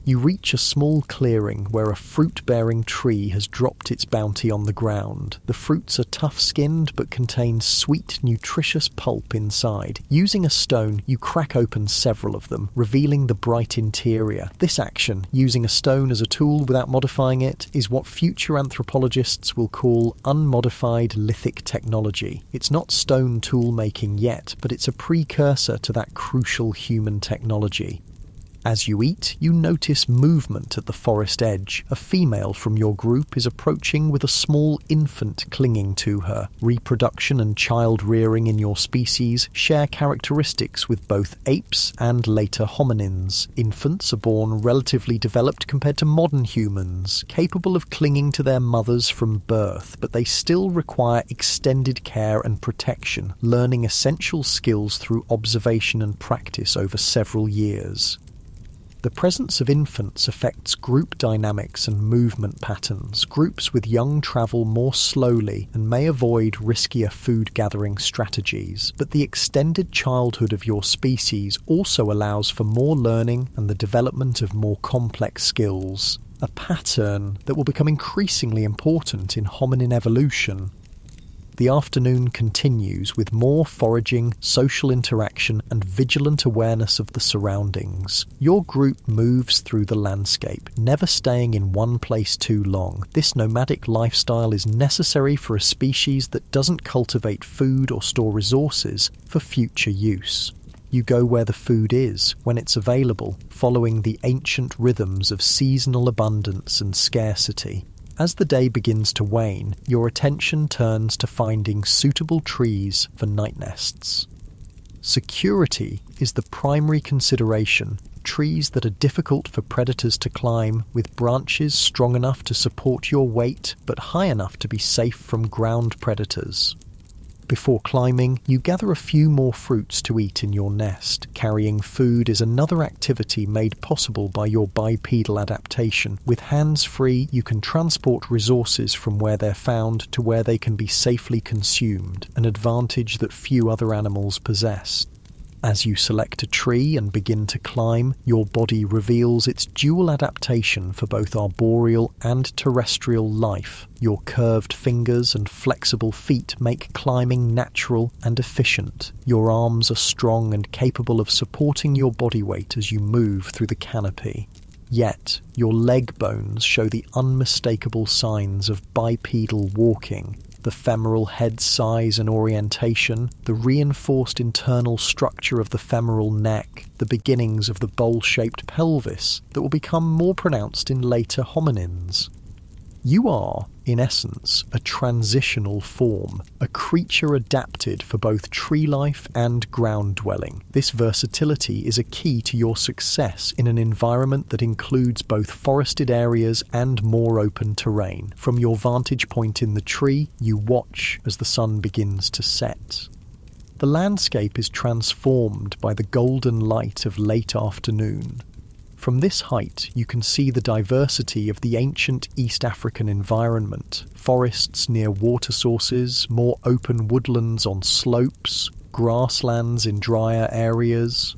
You reach a small clearing where a fruit-bearing tree has dropped its bounty on the ground. The fruits are tough-skinned but contain sweet, nutritious pulp inside. Using a stone, you crack open several of them, revealing the bright interior. This action, using a stone as a tool without modifying it, is what future anthropologists will call unmodified lithic technology. It's not stone tool-making yet, but it's a precursor to that crucial human technology. As you eat, you notice movement at the forest edge. A female from your group is approaching with a small infant clinging to her. Reproduction and child rearing in your species share characteristics with both apes and later hominins. Infants are born relatively developed compared to modern humans, capable of clinging to their mothers from birth, but they still require extended care and protection, learning essential skills through observation and practice over several years. The presence of infants affects group dynamics and movement patterns. Groups with young travel more slowly and may avoid riskier food-gathering strategies, but the extended childhood of your species also allows for more learning and the development of more complex skills, a pattern that will become increasingly important in hominin evolution. The afternoon continues with more foraging, social interaction, and vigilant awareness of the surroundings. Your group moves through the landscape, never staying in one place too long. This nomadic lifestyle is necessary for a species that doesn't cultivate food or store resources for future use. You go where the food is, when it's available, following the ancient rhythms of seasonal abundance and scarcity. As the day begins to wane, your attention turns to finding suitable trees for night nests. Security is the primary consideration. Trees that are difficult for predators to climb, with branches strong enough to support your weight but high enough to be safe from ground predators. Before climbing, you gather a few more fruits to eat in your nest. Carrying food is another activity made possible by your bipedal adaptation. With hands free, you can transport resources from where they're found to where they can be safely consumed, an advantage that few other animals possess. As you select a tree and begin to climb, your body reveals its dual adaptation for both arboreal and terrestrial life. Your curved fingers and flexible feet make climbing natural and efficient. Your arms are strong and capable of supporting your body weight as you move through the canopy. Yet, your leg bones show the unmistakable signs of bipedal walking. The femoral head size and orientation, the reinforced internal structure of the femoral neck, the beginnings of the bowl-shaped pelvis that will become more pronounced in later hominins. You are, in essence, a transitional form, a creature adapted for both tree life and ground dwelling. This versatility is a key to your success in an environment that includes both forested areas and more open terrain. From your vantage point in the tree, you watch as the sun begins to set. The landscape is transformed by the golden light of late afternoon. From this height, you can see the diversity of the ancient East African environment. Forests near water sources, more open woodlands on slopes, grasslands in drier areas.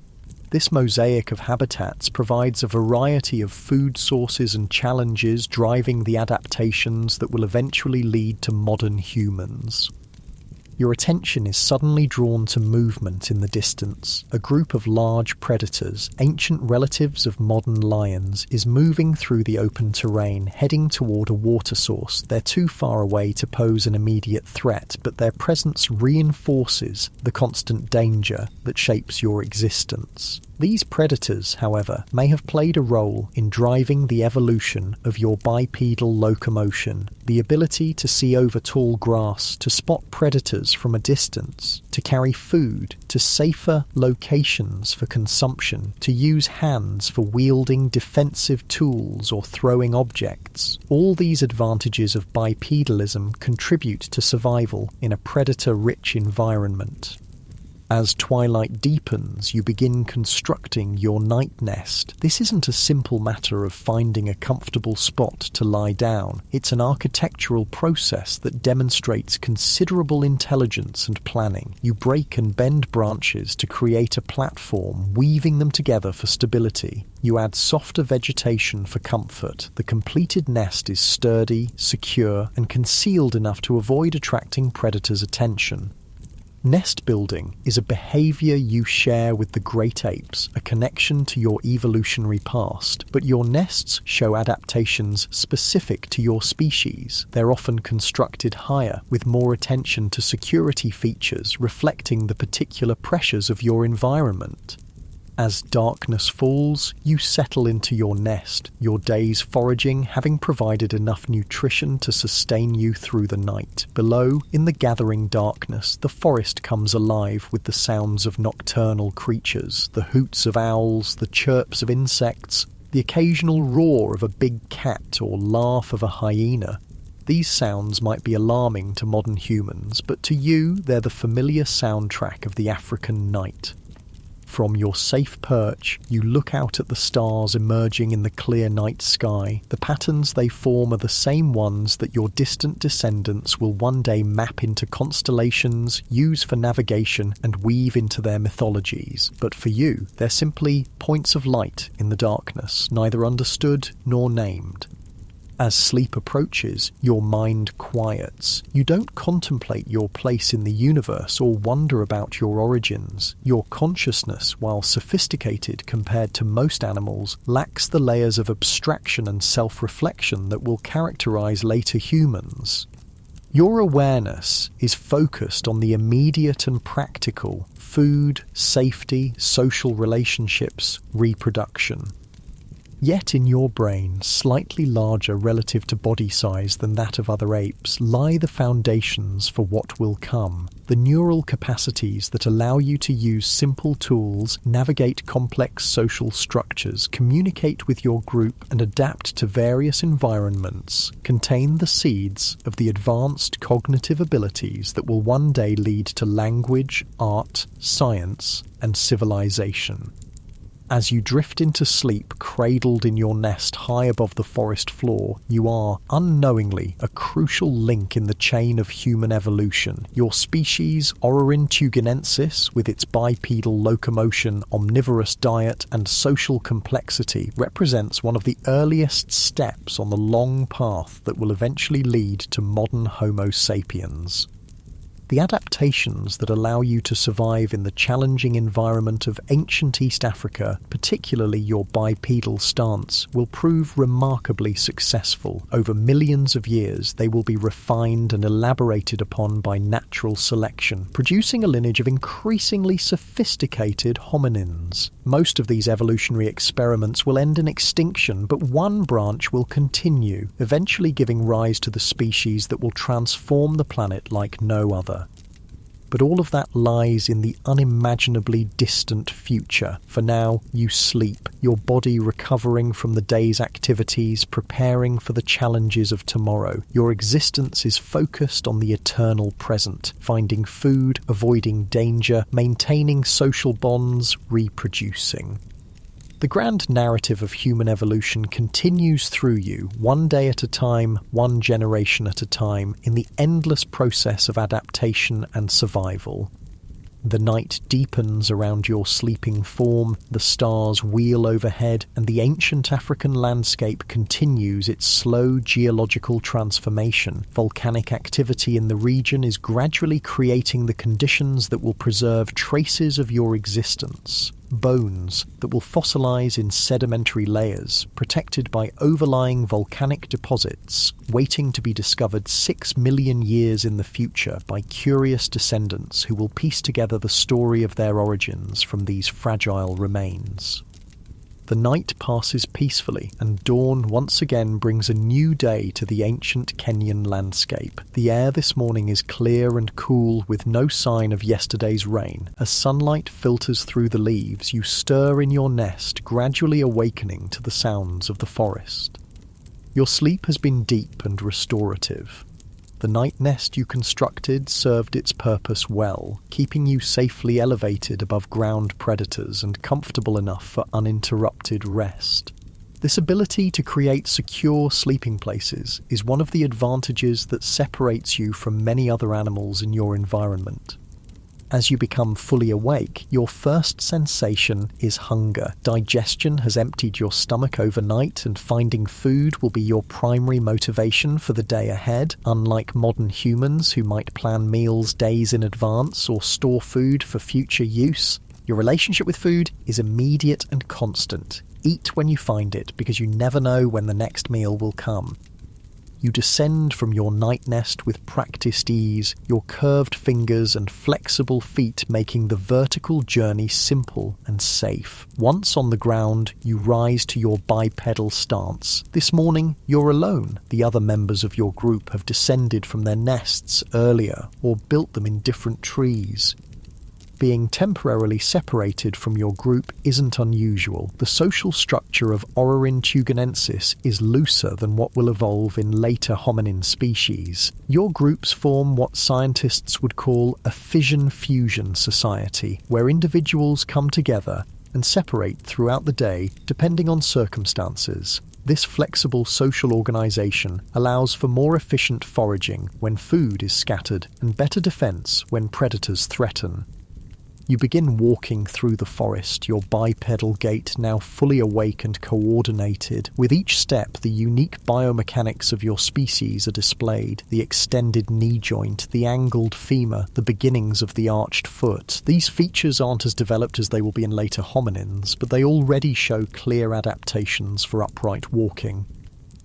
This mosaic of habitats provides a variety of food sources and challenges driving the adaptations that will eventually lead to modern humans. Your attention is suddenly drawn to movement in the distance. A group of large predators, ancient relatives of modern lions, is moving through the open terrain, heading toward a water source. They're too far away to pose an immediate threat, but their presence reinforces the constant danger that shapes your existence. These predators, however, may have played a role in driving the evolution of your bipedal locomotion, the ability to see over tall grass, to spot predators from a distance, to carry food to safer locations for consumption, to use hands for wielding defensive tools or throwing objects. All these advantages of bipedalism contribute to survival in a predator-rich environment. As twilight deepens, you begin constructing your night nest. This isn't a simple matter of finding a comfortable spot to lie down. It's an architectural process that demonstrates considerable intelligence and planning. You break and bend branches to create a platform, weaving them together for stability. You add softer vegetation for comfort. The completed nest is sturdy, secure, and concealed enough to avoid attracting predators' attention. Nest building is a behavior you share with the great apes, a connection to your evolutionary past, but your nests show adaptations specific to your species. They're often constructed higher, with more attention to security features reflecting the particular pressures of your environment. As darkness falls, you settle into your nest, your days foraging having provided enough nutrition to sustain you through the night. Below, in the gathering darkness, the forest comes alive with the sounds of nocturnal creatures, the hoots of owls, the chirps of insects, the occasional roar of a big cat or laugh of a hyena. These sounds might be alarming to modern humans, but to you, they're the familiar soundtrack of the African night. From your safe perch, you look out at the stars emerging in the clear night sky. The patterns they form are the same ones that your distant descendants will one day map into constellations, use for navigation, and weave into their mythologies. But for you, they're simply points of light in the darkness, neither understood nor named. As sleep approaches, your mind quiets. You don't contemplate your place in the universe or wonder about your origins. Your consciousness, while sophisticated compared to most animals, lacks the layers of abstraction and self-reflection that will characterize later humans. Your awareness is focused on the immediate and practical: food, safety, social relationships, reproduction. Yet in your brain, slightly larger relative to body size than that of other apes, lie the foundations for what will come. The neural capacities that allow you to use simple tools, navigate complex social structures, communicate with your group, and adapt to various environments, contain the seeds of the advanced cognitive abilities that will one day lead to language, art, science, and civilization. As you drift into sleep, cradled in your nest high above the forest floor, you are, unknowingly, a crucial link in the chain of human evolution. Your species, Orurin tugenensis, with its bipedal locomotion, omnivorous diet, and social complexity, represents one of the earliest steps on the long path that will eventually lead to modern Homo sapiens. The adaptations that allow you to survive in the challenging environment of ancient East Africa, particularly your bipedal stance, will prove remarkably successful. Over millions of years, they will be refined and elaborated upon by natural selection, producing a lineage of increasingly sophisticated hominins. Most of these evolutionary experiments will end in extinction, but one branch will continue, eventually giving rise to the species that will transform the planet like no other. But all of that lies in the unimaginably distant future. For now, you sleep, your body recovering from the day's activities, preparing for the challenges of tomorrow. Your existence is focused on the eternal present, finding food, avoiding danger, maintaining social bonds, reproducing. The grand narrative of human evolution continues through you, one day at a time, one generation at a time, in the endless process of adaptation and survival. The night deepens around your sleeping form, the stars wheel overhead, and the ancient African landscape continues its slow geological transformation. Volcanic activity in the region is gradually creating the conditions that will preserve traces of your existence. Bones that will fossilize in sedimentary layers, protected by overlying volcanic deposits, waiting to be discovered 6 million years in the future by curious descendants who will piece together the story of their origins from these fragile remains. The night passes peacefully, and dawn once again brings a new day to the ancient Kenyan landscape. The air this morning is clear and cool, with no sign of yesterday's rain. As sunlight filters through the leaves, you stir in your nest, gradually awakening to the sounds of the forest. Your sleep has been deep and restorative. The night nest you constructed served its purpose well, keeping you safely elevated above ground predators and comfortable enough for uninterrupted rest. This ability to create secure sleeping places is one of the advantages that separates you from many other animals in your environment. As you become fully awake, your first sensation is hunger. Digestion has emptied your stomach overnight, and finding food will be your primary motivation for the day ahead, unlike modern humans who might plan meals days in advance or store food for future use. Your relationship with food is immediate and constant. Eat when you find it, because you never know when the next meal will come. You descend from your night nest with practiced ease, your curved fingers and flexible feet making the vertical journey simple and safe. Once on the ground, you rise to your bipedal stance. This morning, you're alone. The other members of your group have descended from their nests earlier or built them in different trees. Being temporarily separated from your group isn't unusual. The social structure of Orurin tuganensis is looser than what will evolve in later hominin species. Your groups form what scientists would call a fission-fusion society, where individuals come together and separate throughout the day depending on circumstances. This flexible social organisation allows for more efficient foraging when food is scattered and better defence when predators threaten. You begin walking through the forest, your bipedal gait now fully awake and coordinated. With each step, the unique biomechanics of your species are displayed. The extended knee joint, the angled femur, the beginnings of the arched foot. These features aren't as developed as they will be in later hominins, but they already show clear adaptations for upright walking.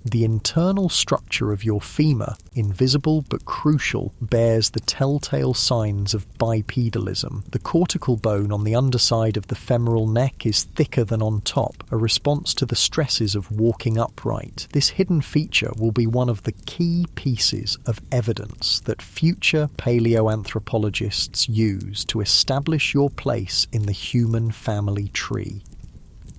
The internal structure of your femur, invisible but crucial, bears the telltale signs of bipedalism. The cortical bone on the underside of the femoral neck is thicker than on top, a response to the stresses of walking upright. This hidden feature will be one of the key pieces of evidence that future paleoanthropologists use to establish your place in the human family tree.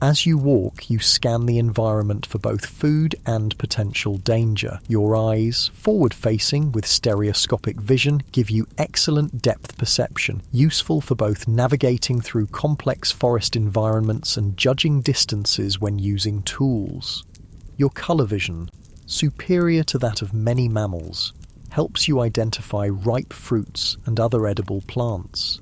As you walk, you scan the environment for both food and potential danger. Your eyes, forward-facing with stereoscopic vision, give you excellent depth perception, useful for both navigating through complex forest environments and judging distances when using tools. Your colour vision, superior to that of many mammals, helps you identify ripe fruits and other edible plants.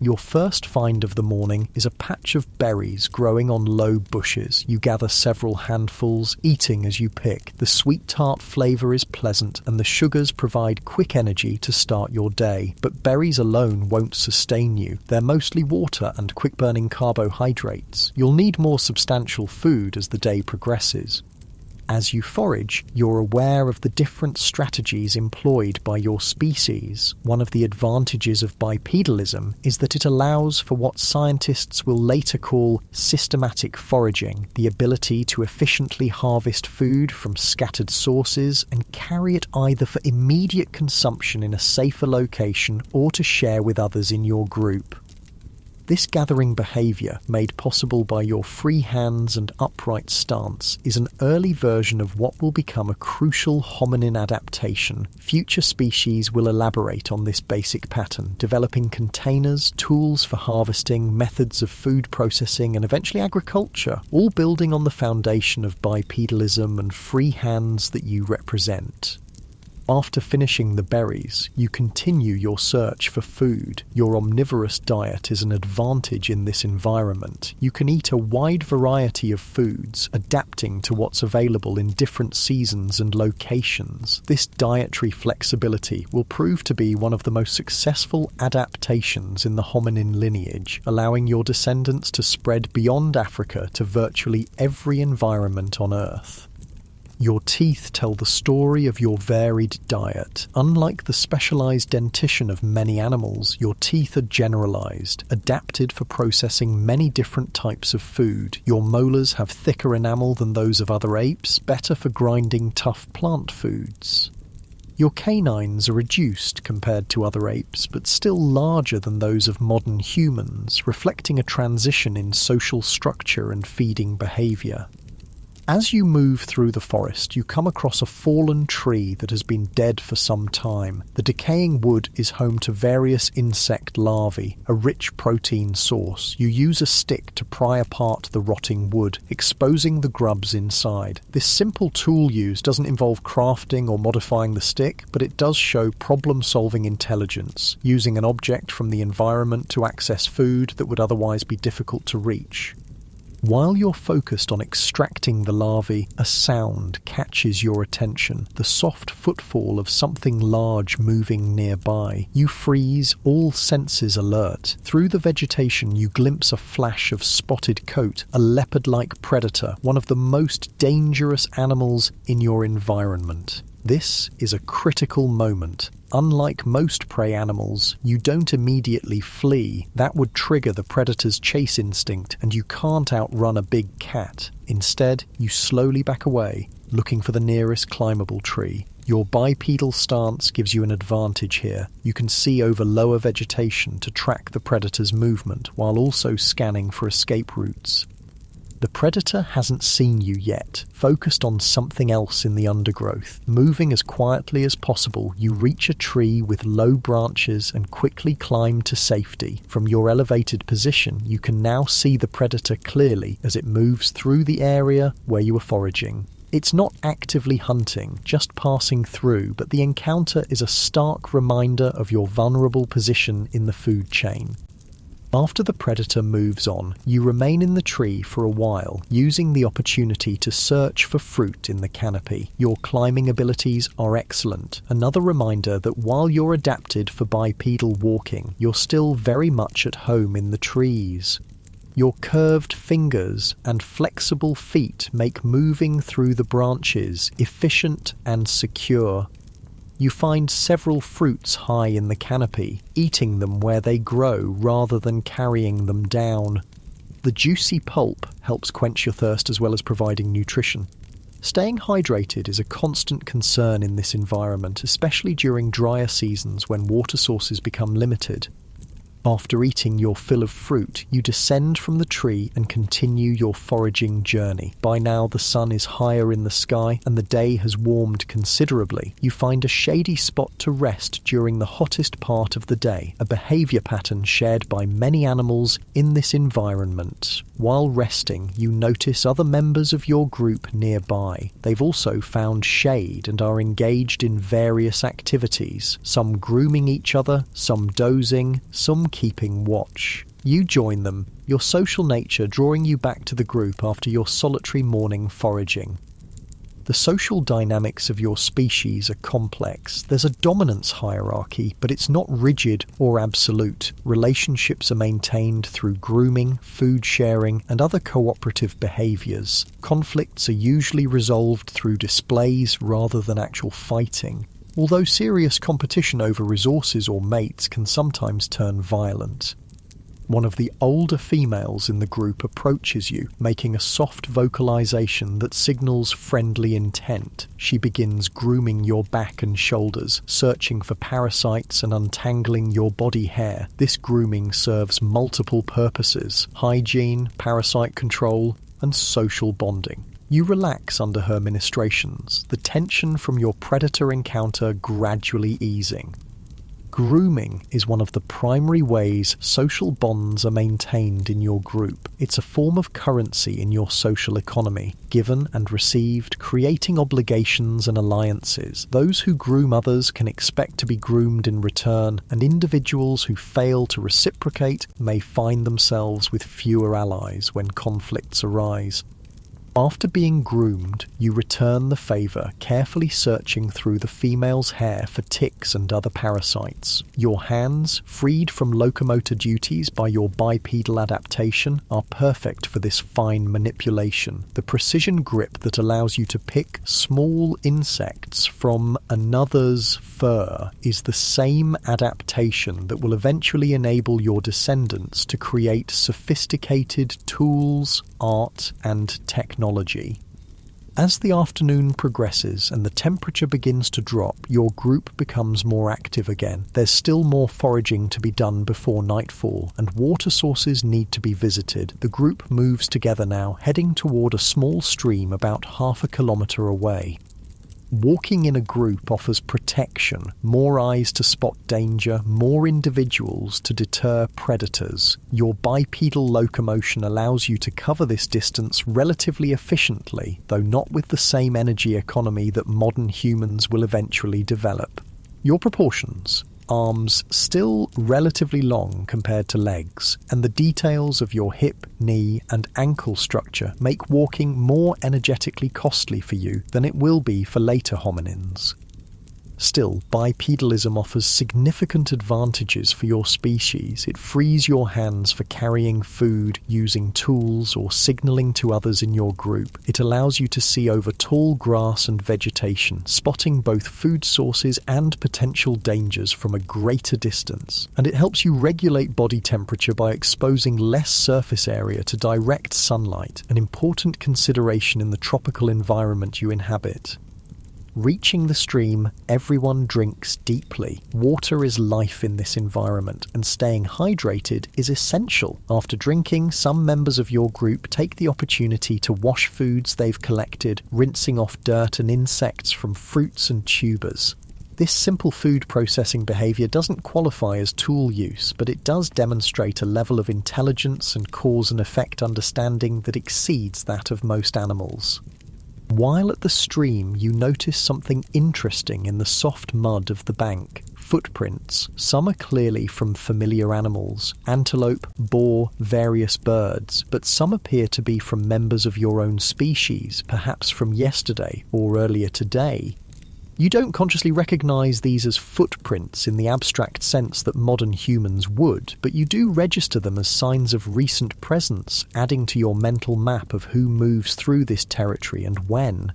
Your first find of the morning is a patch of berries growing on low bushes. You gather several handfuls, eating as you pick. The sweet tart flavour is pleasant and the sugars provide quick energy to start your day. But berries alone won't sustain you. They're mostly water and quick-burning carbohydrates. You'll need more substantial food as the day progresses. As you forage, you're aware of the different strategies employed by your species. One of the advantages of bipedalism is that it allows for what scientists will later call systematic foraging, the ability to efficiently harvest food from scattered sources and carry it either for immediate consumption in a safer location or to share with others in your group. This gathering behaviour, made possible by your free hands and upright stance, is an early version of what will become a crucial hominin adaptation. Future species will elaborate on this basic pattern, developing containers, tools for harvesting, methods of food processing, and eventually agriculture, all building on the foundation of bipedalism and free hands that you represent. After finishing the berries, you continue your search for food. Your omnivorous diet is an advantage in this environment. You can eat a wide variety of foods, adapting to what's available in different seasons and locations. This dietary flexibility will prove to be one of the most successful adaptations in the hominin lineage, allowing your descendants to spread beyond Africa to virtually every environment on Earth. Your teeth tell the story of your varied diet. Unlike the specialized dentition of many animals, your teeth are generalized, adapted for processing many different types of food. Your molars have thicker enamel than those of other apes, better for grinding tough plant foods. Your canines are reduced compared to other apes, but still larger than those of modern humans, reflecting a transition in social structure and feeding behavior. As you move through the forest, you come across a fallen tree that has been dead for some time. The decaying wood is home to various insect larvae, a rich protein source. You use a stick to pry apart the rotting wood, exposing the grubs inside. This simple tool use doesn't involve crafting or modifying the stick, but it does show problem-solving intelligence, using an object from the environment to access food that would otherwise be difficult to reach. While you're focused on extracting the larvae, a sound catches your attention, the soft footfall of something large moving nearby. You freeze, all senses alert. Through the vegetation you glimpse a flash of spotted coat, a leopard-like predator, one of the most dangerous animals in your environment. This is a critical moment. Unlike most prey animals, you don't immediately flee. That would trigger the predator's chase instinct, and you can't outrun a big cat. Instead, you slowly back away, looking for the nearest climbable tree. Your bipedal stance gives you an advantage here. You can see over lower vegetation to track the predator's movement, while also scanning for escape routes. The predator hasn't seen you yet, focused on something else in the undergrowth. Moving as quietly as possible, you reach a tree with low branches and quickly climb to safety. From your elevated position, you can now see the predator clearly as it moves through the area where you were foraging. It's not actively hunting, just passing through, but the encounter is a stark reminder of your vulnerable position in the food chain. After the predator moves on, you remain in the tree for a while, using the opportunity to search for fruit in the canopy. Your climbing abilities are excellent, another reminder that while you're adapted for bipedal walking, you're still very much at home in the trees. Your curved fingers and flexible feet make moving through the branches efficient and secure. You find several fruits high in the canopy, eating them where they grow rather than carrying them down. The juicy pulp helps quench your thirst as well as providing nutrition. Staying hydrated is a constant concern in this environment, especially during drier seasons when water sources become limited. After eating your fill of fruit, you descend from the tree and continue your foraging journey. By now the sun is higher in the sky and the day has warmed considerably. You find a shady spot to rest during the hottest part of the day, a behaviour pattern shared by many animals in this environment. While resting, you notice other members of your group nearby. They've also found shade and are engaged in various activities, some grooming each other, some dozing, some keeping watch. You join them, your social nature drawing you back to the group after your solitary morning foraging. The social dynamics of your species are complex. There's a dominance hierarchy, but it's not rigid or absolute. Relationships are maintained through grooming, food sharing, and other cooperative behaviours. Conflicts are usually resolved through displays rather than actual fighting, although serious competition over resources or mates can sometimes turn violent. One of the older females in the group approaches you, making a soft vocalization that signals friendly intent. She begins grooming your back and shoulders, searching for parasites and untangling your body hair. This grooming serves multiple purposes: hygiene, parasite control, and social bonding. You relax under her ministrations, the tension from your predator encounter gradually easing. Grooming is one of the primary ways social bonds are maintained in your group. It's a form of currency in your social economy, given and received, creating obligations and alliances. Those who groom others can expect to be groomed in return, and individuals who fail to reciprocate may find themselves with fewer allies when conflicts arise. After being groomed, you return the favour, carefully searching through the female's hair for ticks and other parasites. Your hands, freed from locomotor duties by your bipedal adaptation, are perfect for this fine manipulation. The precision grip that allows you to pick small insects from another's fur is the same adaptation that will eventually enable your descendants to create sophisticated tools, art, and technology. As the afternoon progresses and the temperature begins to drop, your group becomes more active again. There's still more foraging to be done before nightfall, and water sources need to be visited. The group moves together now, heading toward a small stream about 1/2 kilometre away. Walking in a group offers protection, more eyes to spot danger, more individuals to deter predators. Your bipedal locomotion allows you to cover this distance relatively efficiently, though not with the same energy economy that modern humans will eventually develop. Your proportions: arms still relatively long compared to legs, and the details of your hip, knee and ankle structure make walking more energetically costly for you than it will be for later hominins. Still, bipedalism offers significant advantages for your species. It frees your hands for carrying food, using tools, or signalling to others in your group. It allows you to see over tall grass and vegetation, spotting both food sources and potential dangers from a greater distance. And it helps you regulate body temperature by exposing less surface area to direct sunlight, an important consideration in the tropical environment you inhabit. Reaching the stream, everyone drinks deeply. Water is life in this environment, and staying hydrated is essential. After drinking, some members of your group take the opportunity to wash foods they've collected, rinsing off dirt and insects from fruits and tubers. This simple food processing behaviour doesn't qualify as tool use, but it does demonstrate a level of intelligence and cause and effect understanding that exceeds that of most animals. While at the stream, you notice something interesting in the soft mud of the bank. Footprints. Some are clearly from familiar animals, antelope, boar, various birds, but some appear to be from members of your own species, perhaps from yesterday or earlier today. You don't consciously recognise these as footprints in the abstract sense that modern humans would, but you do register them as signs of recent presence, adding to your mental map of who moves through this territory and when.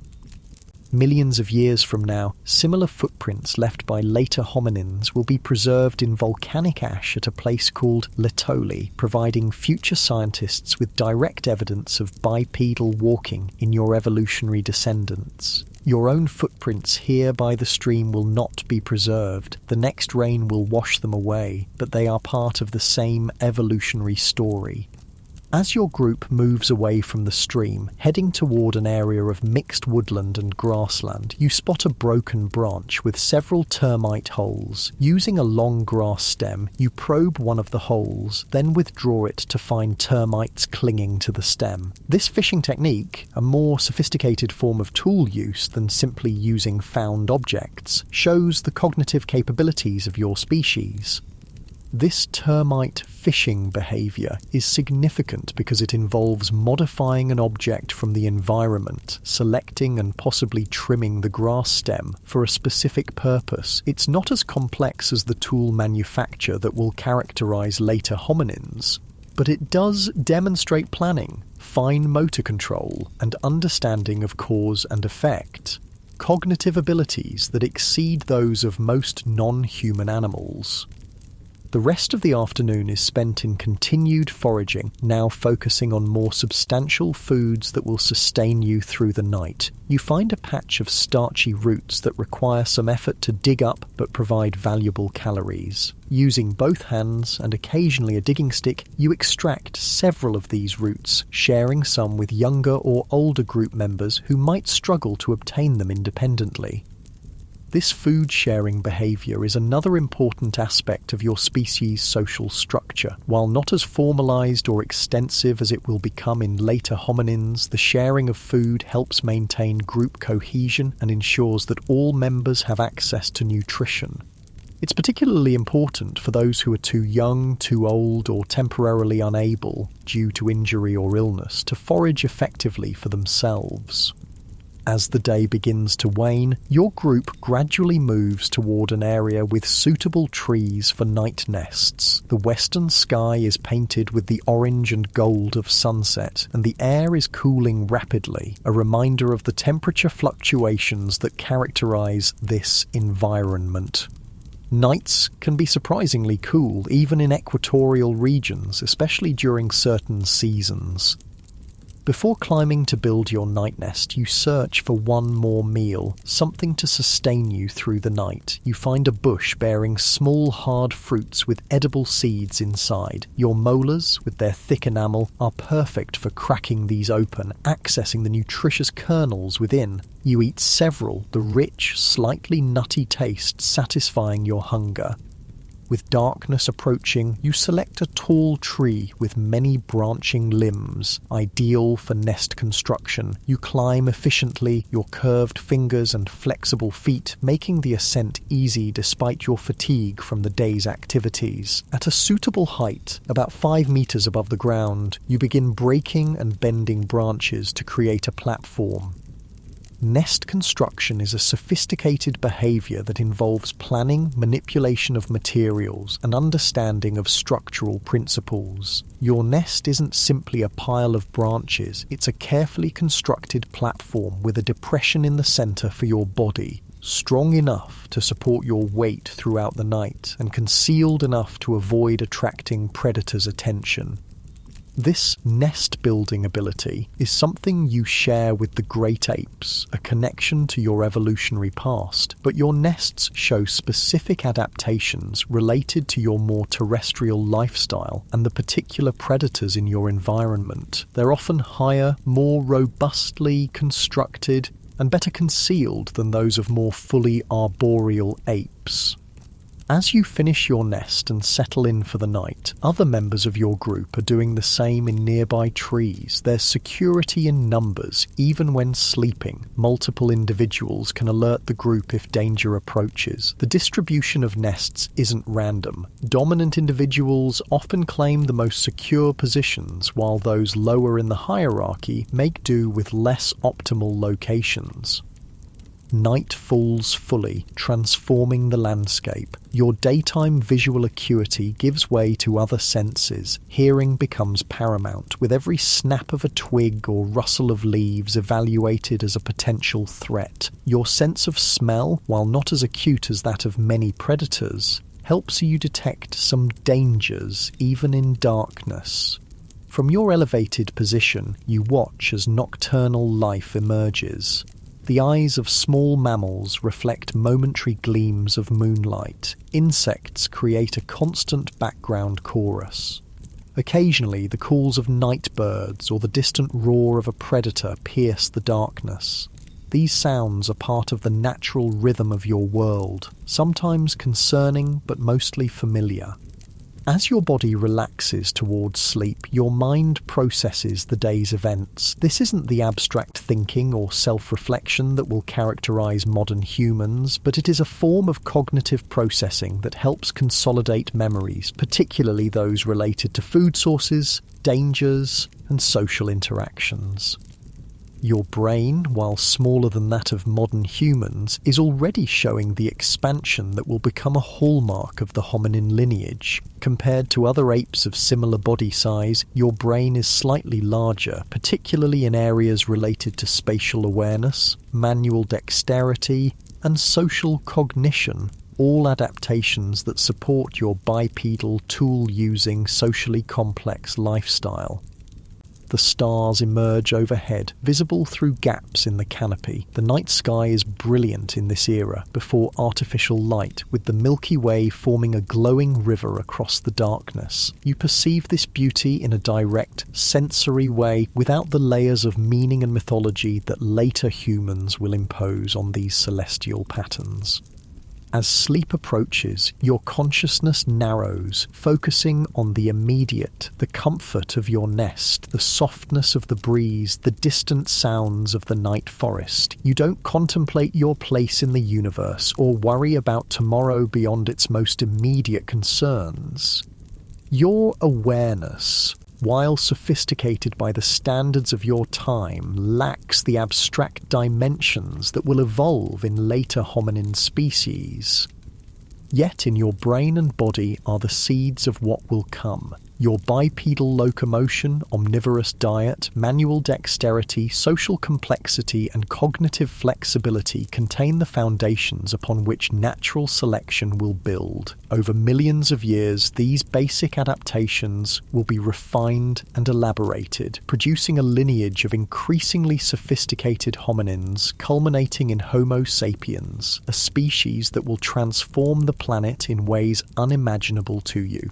Millions of years from now, similar footprints left by later hominins will be preserved in volcanic ash at a place called Letoli, providing future scientists with direct evidence of bipedal walking in your evolutionary descendants. Your own footprints here by the stream will not be preserved. The next rain will wash them away, but they are part of the same evolutionary story. As your group moves away from the stream, heading toward an area of mixed woodland and grassland, you spot a broken branch with several termite holes. Using a long grass stem, you probe one of the holes, then withdraw it to find termites clinging to the stem. This fishing technique, a more sophisticated form of tool use than simply using found objects, shows the cognitive capabilities of your species. This termite fishing behaviour is significant because it involves modifying an object from the environment, selecting and possibly trimming the grass stem for a specific purpose. It's not as complex as the tool manufacture that will characterise later hominins, but it does demonstrate planning, fine motor control, and understanding of cause and effect. Cognitive abilities that exceed those of most non-human animals. The rest of the afternoon is spent in continued foraging, now focusing on more substantial foods that will sustain you through the night. You find a patch of starchy roots that require some effort to dig up but provide valuable calories. Using both hands and occasionally a digging stick, you extract several of these roots, sharing some with younger or older group members who might struggle to obtain them independently. This food-sharing behaviour is another important aspect of your species' social structure. While not as formalised or extensive as it will become in later hominins, the sharing of food helps maintain group cohesion and ensures that all members have access to nutrition. It's particularly important for those who are too young, too old, or temporarily unable, due to injury or illness, to forage effectively for themselves. As the day begins to wane, your group gradually moves toward an area with suitable trees for night nests. The western sky is painted with the orange and gold of sunset, and the air is cooling rapidly, a reminder of the temperature fluctuations that characterize this environment. Nights can be surprisingly cool, even in equatorial regions, especially during certain seasons. Before climbing to build your night nest, you search for one more meal, something to sustain you through the night. You find a bush bearing small, hard fruits with edible seeds inside. Your molars, with their thick enamel, are perfect for cracking these open, accessing the nutritious kernels within. You eat several, the rich, slightly nutty taste satisfying your hunger. With darkness approaching, you select a tall tree with many branching limbs, ideal for nest construction. You climb efficiently, your curved fingers and flexible feet making the ascent easy despite your fatigue from the day's activities. At a suitable height, about 5 meters above the ground, you begin breaking and bending branches to create a platform. Nest construction is a sophisticated behavior that involves planning, manipulation of materials, and understanding of structural principles. Your nest isn't simply a pile of branches, it's a carefully constructed platform with a depression in the center for your body, strong enough to support your weight throughout the night, and concealed enough to avoid attracting predators' attention. This nest-building ability is something you share with the great apes, a connection to your evolutionary past, but your nests show specific adaptations related to your more terrestrial lifestyle and the particular predators in your environment. They're often higher, more robustly constructed, and better concealed than those of more fully arboreal apes. As you finish your nest and settle in for the night, other members of your group are doing the same in nearby trees. There's security in numbers, even when sleeping. Multiple individuals can alert the group if danger approaches. The distribution of nests isn't random. Dominant individuals often claim the most secure positions, while those lower in the hierarchy make do with less optimal locations. Night falls fully, transforming the landscape. Your daytime visual acuity gives way to other senses. Hearing becomes paramount, with every snap of a twig or rustle of leaves evaluated as a potential threat. Your sense of smell, while not as acute as that of many predators, helps you detect some dangers even in darkness. From your elevated position, you watch as nocturnal life emerges. The eyes of small mammals reflect momentary gleams of moonlight. Insects create a constant background chorus. Occasionally, the calls of night birds or the distant roar of a predator pierce the darkness. These sounds are part of the natural rhythm of your world, sometimes concerning but mostly familiar. As your body relaxes towards sleep, your mind processes the day's events. This isn't the abstract thinking or self-reflection that will characterize modern humans, but it is a form of cognitive processing that helps consolidate memories, particularly those related to food sources, dangers, and social interactions. Your brain, while smaller than that of modern humans, is already showing the expansion that will become a hallmark of the hominin lineage. Compared to other apes of similar body size, your brain is slightly larger, particularly in areas related to spatial awareness, manual dexterity, and social cognition, all adaptations that support your bipedal, tool-using, socially complex lifestyle. The stars emerge overhead, visible through gaps in the canopy. The night sky is brilliant in this era, before artificial light, with the Milky Way forming a glowing river across the darkness. You perceive this beauty in a direct, sensory way, without the layers of meaning and mythology that later humans will impose on these celestial patterns. As sleep approaches, your consciousness narrows, focusing on the immediate, the comfort of your nest, the softness of the breeze, the distant sounds of the night forest. You don't contemplate your place in the universe or worry about tomorrow beyond its most immediate concerns. Your awareness, while sophisticated by the standards of your time, lacks the abstract dimensions that will evolve in later hominin species. Yet in your brain and body are the seeds of what will come. Your bipedal locomotion, omnivorous diet, manual dexterity, social complexity, and cognitive flexibility contain the foundations upon which natural selection will build. Over millions of years, these basic adaptations will be refined and elaborated, producing a lineage of increasingly sophisticated hominins, culminating in Homo sapiens, a species that will transform the planet in ways unimaginable to you.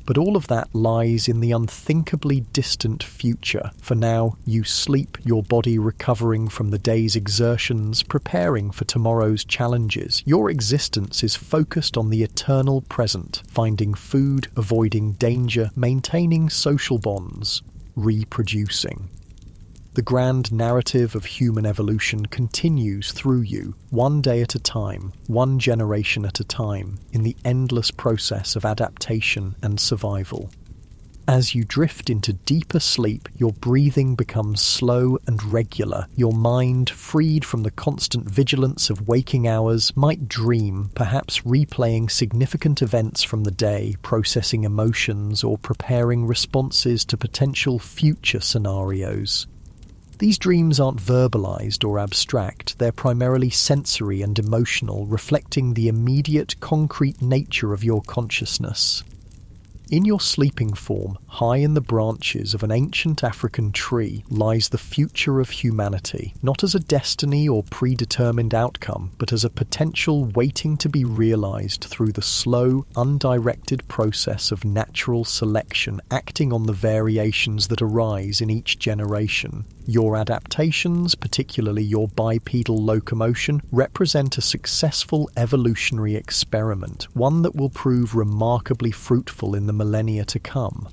But all of that lies in the unthinkably distant future. For now, you sleep, your body recovering from the day's exertions, preparing for tomorrow's challenges. Your existence is focused on the eternal present, finding food, avoiding danger, maintaining social bonds, reproducing. The grand narrative of human evolution continues through you, one day at a time, one generation at a time, in the endless process of adaptation and survival. As you drift into deeper sleep, your breathing becomes slow and regular. Your mind, freed from the constant vigilance of waking hours, might dream, perhaps replaying significant events from the day, processing emotions, or preparing responses to potential future scenarios. These dreams aren't verbalized or abstract, they're primarily sensory and emotional, reflecting the immediate, concrete nature of your consciousness. In your sleeping form, high in the branches of an ancient African tree, lies the future of humanity, not as a destiny or predetermined outcome, but as a potential waiting to be realized through the slow, undirected process of natural selection acting on the variations that arise in each generation. Your adaptations, particularly your bipedal locomotion, represent a successful evolutionary experiment, one that will prove remarkably fruitful in the millennia to come.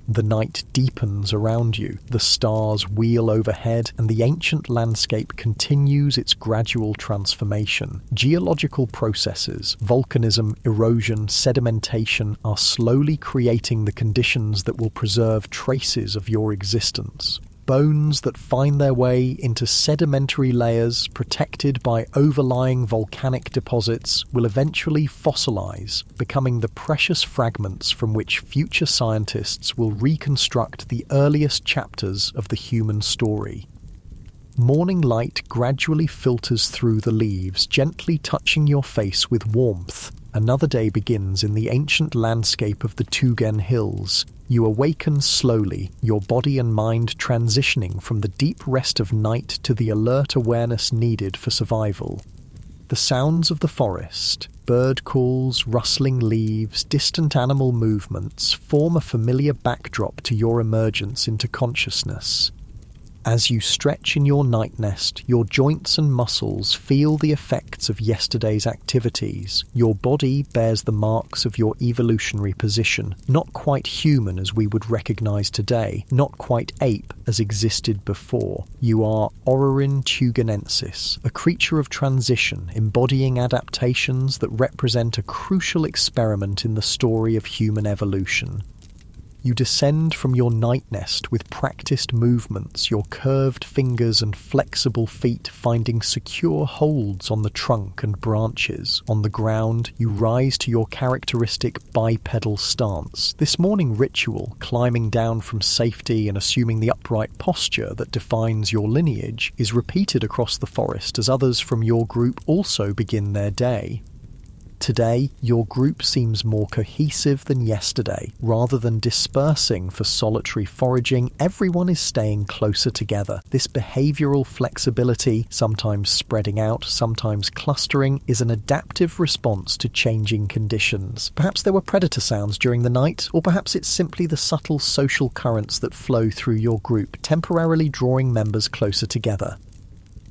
The night deepens around you, the stars wheel overhead, and the ancient landscape continues its gradual transformation. Geological processes, volcanism, erosion, sedimentation, are slowly creating the conditions that will preserve traces of your existence. Bones that find their way into sedimentary layers protected by overlying volcanic deposits will eventually fossilize, becoming the precious fragments from which future scientists will reconstruct the earliest chapters of the human story. Morning light gradually filters through the leaves, gently touching your face with warmth. Another day begins in the ancient landscape of the Tugen Hills. You awaken slowly, your body and mind transitioning from the deep rest of night to the alert awareness needed for survival. The sounds of the forest, bird calls, rustling leaves, distant animal movements form a familiar backdrop to your emergence into consciousness. As you stretch in your night nest, your joints and muscles feel the effects of yesterday's activities. Your body bears the marks of your evolutionary position, not quite human as we would recognize today, not quite ape as existed before. You are Orurin tugenensis, a creature of transition, embodying adaptations that represent a crucial experiment in the story of human evolution. You descend from your night nest with practiced movements, your curved fingers and flexible feet finding secure holds on the trunk and branches. On the ground, you rise to your characteristic bipedal stance. This morning ritual, climbing down from safety and assuming the upright posture that defines your lineage, is repeated across the forest as others from your group also begin their day. Today, your group seems more cohesive than yesterday. Rather than dispersing for solitary foraging, everyone is staying closer together. This behavioral flexibility, sometimes spreading out, sometimes clustering, is an adaptive response to changing conditions. Perhaps there were predator sounds during the night, or perhaps it's simply the subtle social currents that flow through your group, temporarily drawing members closer together.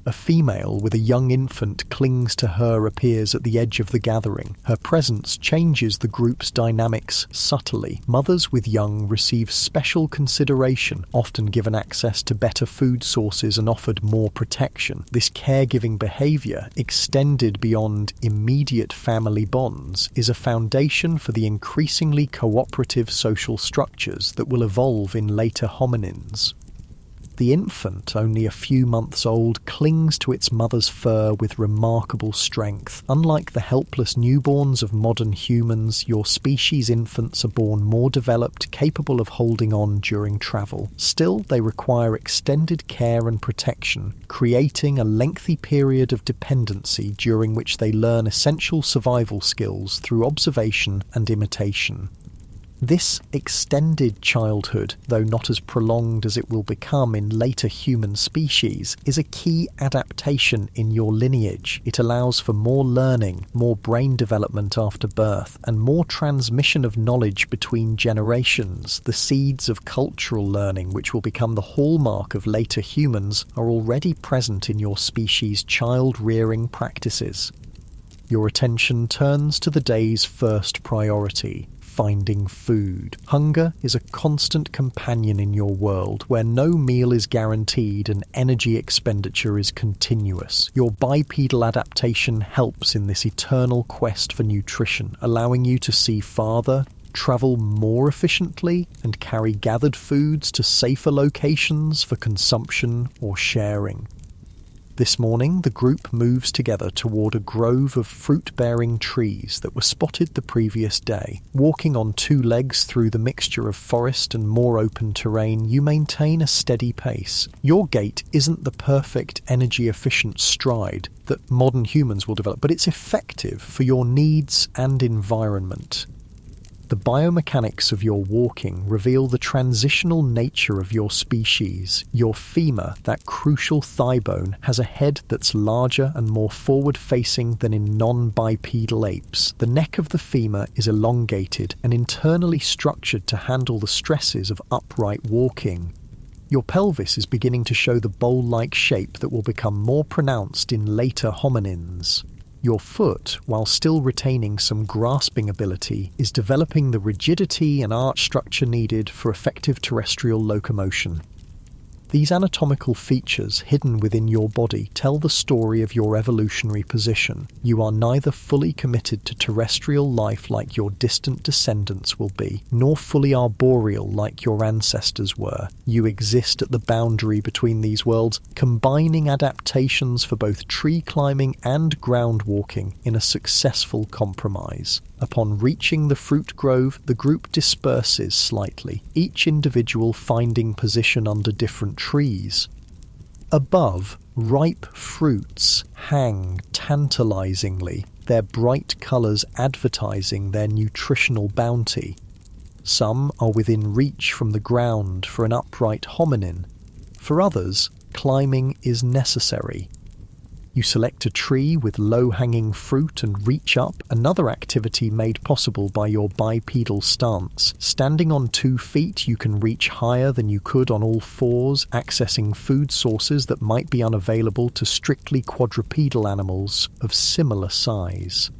A female with a young infant clings to her appears at the edge of the gathering. Her presence changes the group's dynamics subtly. Mothers with young receive special consideration, often given access to better food sources and offered more protection. This caregiving behavior, extended beyond immediate family bonds, is a foundation for the increasingly cooperative social structures that will evolve in later hominins. The infant, only a few months old, clings to its mother's fur with remarkable strength. Unlike the helpless newborns of modern humans, your species' infants are born more developed, capable of holding on during travel. Still, they require extended care and protection, creating a lengthy period of dependency during which they learn essential survival skills through observation and imitation. This extended childhood, though not as prolonged as it will become in later human species, is a key adaptation in your lineage. It allows for more learning, more brain development after birth, and more transmission of knowledge between generations. The seeds of cultural learning, which will become the hallmark of later humans, are already present in your species' child-rearing practices. Your attention turns to the day's first priority: finding food. Hunger is a constant companion in your world, where no meal is guaranteed and energy expenditure is continuous. Your bipedal adaptation helps in this eternal quest for nutrition, allowing you to see farther, travel more efficiently, and carry gathered foods to safer locations for consumption or sharing. This morning, the group moves together toward a grove of fruit-bearing trees that were spotted the previous day. Walking on two legs through the mixture of forest and more open terrain, you maintain a steady pace. Your gait isn't the perfect, energy-efficient stride that modern humans will develop, but it's effective for your needs and environment. The biomechanics of your walking reveal the transitional nature of your species. Your femur, that crucial thigh bone, has a head that's larger and more forward-facing than in non-bipedal apes. The neck of the femur is elongated and internally structured to handle the stresses of upright walking. Your pelvis is beginning to show the bowl-like shape that will become more pronounced in later hominins. Your foot, while still retaining some grasping ability, is developing the rigidity and arch structure needed for effective terrestrial locomotion. These anatomical features hidden within your body tell the story of your evolutionary position. You are neither fully committed to terrestrial life like your distant descendants will be, nor fully arboreal like your ancestors were. You exist at the boundary between these worlds, combining adaptations for both tree climbing and ground walking in a successful compromise. Upon reaching the fruit grove, the group disperses slightly, each individual finding position under different trees. Above, ripe fruits hang tantalizingly, their bright colours advertising their nutritional bounty. Some are within reach from the ground for an upright hominin. For others, climbing is necessary. You select a tree with low-hanging fruit and reach up, another activity made possible by your bipedal stance. Standing on 2 feet, you can reach higher than you could on all fours, accessing food sources that might be unavailable to strictly quadrupedal animals of similar size.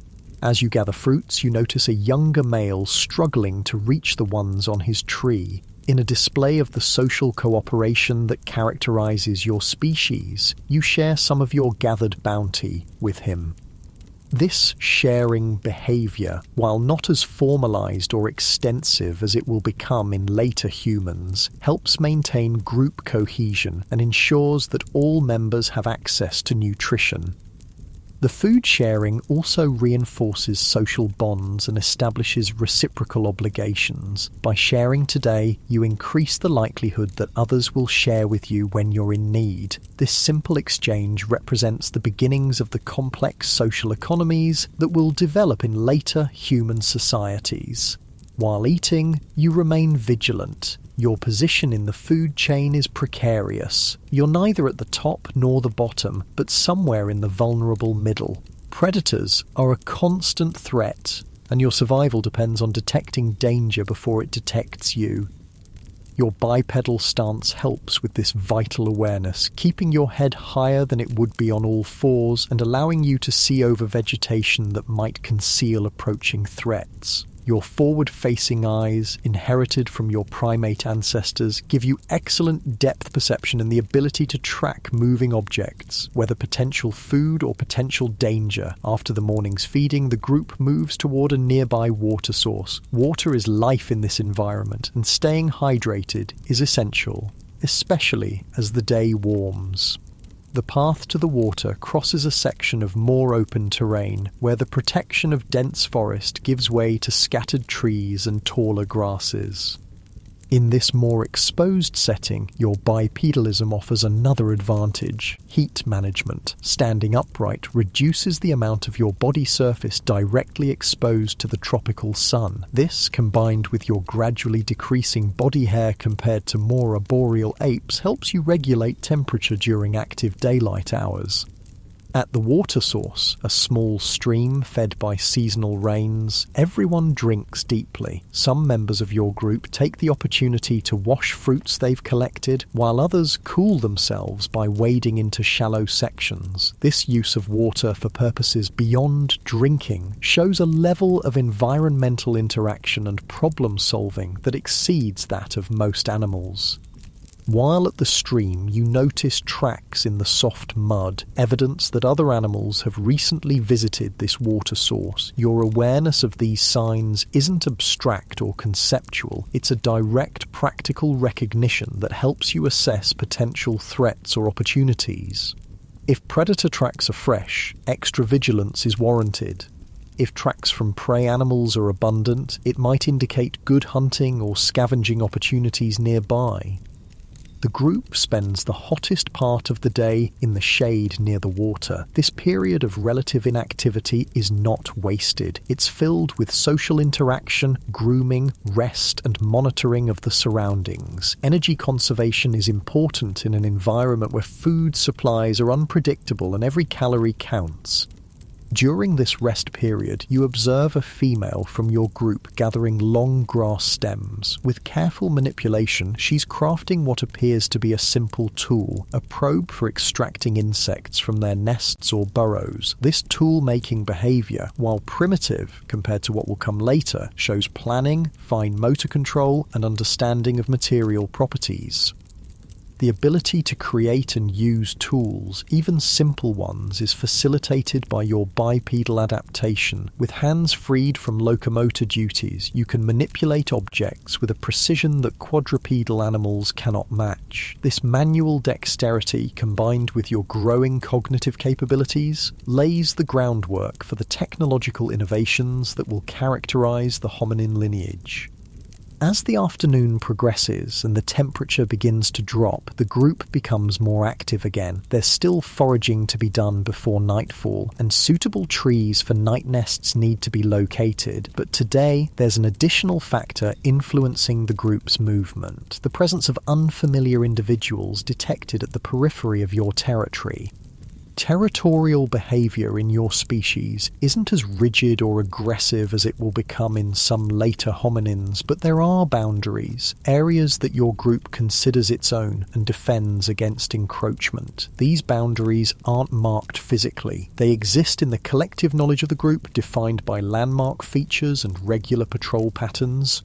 As you gather fruits, you notice a younger male struggling to reach the ones on his tree. In a display of the social cooperation that characterizes your species, you share some of your gathered bounty with him. This sharing behavior, while not as formalized or extensive as it will become in later humans, helps maintain group cohesion and ensures that all members have access to nutrition. The food sharing also reinforces social bonds and establishes reciprocal obligations. By sharing today, you increase the likelihood that others will share with you when you're in need. This simple exchange represents the beginnings of the complex social economies that will develop in later human societies. While eating, you remain vigilant. Your position in the food chain is precarious. You're neither at the top nor the bottom, but somewhere in the vulnerable middle. Predators are a constant threat, and your survival depends on detecting danger before it detects you. Your bipedal stance helps with this vital awareness, keeping your head higher than it would be on all fours and allowing you to see over vegetation that might conceal approaching threats. Your forward-facing eyes, inherited from your primate ancestors, give you excellent depth perception and the ability to track moving objects, whether potential food or potential danger. After the morning's feeding, the group moves toward a nearby water source. Water is life in this environment, and staying hydrated is essential. especially as the day warms. The path to the water crosses a section of more open terrain where the protection of dense forest gives way to scattered trees and taller grasses. In this more exposed setting, your bipedalism offers another advantage: heat management. Standing upright reduces the amount of your body surface directly exposed to the tropical sun. This, combined with your gradually decreasing body hair compared to more arboreal apes, helps you regulate temperature during active daylight hours. At the water source, a small stream fed by seasonal rains, everyone drinks deeply. Some members of your group take the opportunity to wash fruits they've collected, while others cool themselves by wading into shallow sections. This use of water for purposes beyond drinking shows a level of environmental interaction and problem solving that exceeds that of most animals. While at the stream, you notice tracks in the soft mud, evidence that other animals have recently visited this water source. Your awareness of these signs isn't abstract or conceptual, it's a direct practical recognition that helps you assess potential threats or opportunities. If predator tracks are fresh, extra vigilance is warranted. If tracks from prey animals are abundant, it might indicate good hunting or scavenging opportunities nearby. The group spends the hottest part of the day in the shade near the water. This period of relative inactivity is not wasted. It's filled with social interaction, grooming, rest, and monitoring of the surroundings. Energy conservation is important in an environment where food supplies are unpredictable and every calorie counts. During this rest period, you observe a female from your group gathering long grass stems. With careful manipulation, she's crafting what appears to be a simple tool, a probe for extracting insects from their nests or burrows. This tool-making behavior, while primitive compared to what will come later, shows planning, fine motor control, and understanding of material properties. The ability to create and use tools, even simple ones, is facilitated by your bipedal adaptation. With hands freed from locomotor duties, you can manipulate objects with a precision that quadrupedal animals cannot match. This manual dexterity, combined with your growing cognitive capabilities, lays the groundwork for the technological innovations that will characterize the hominin lineage. As the afternoon progresses and the temperature begins to drop, the group becomes more active again. There's still foraging to be done before nightfall, and suitable trees for night nests need to be located. But today, there's an additional factor influencing the group's movement: the presence of unfamiliar individuals detected at the periphery of your territory. Territorial behavior in your species isn't as rigid or aggressive as it will become in some later hominins, but there are boundaries, areas that your group considers its own and defends against encroachment. These boundaries aren't marked physically. They exist in the collective knowledge of the group, defined by landmark features and regular patrol patterns.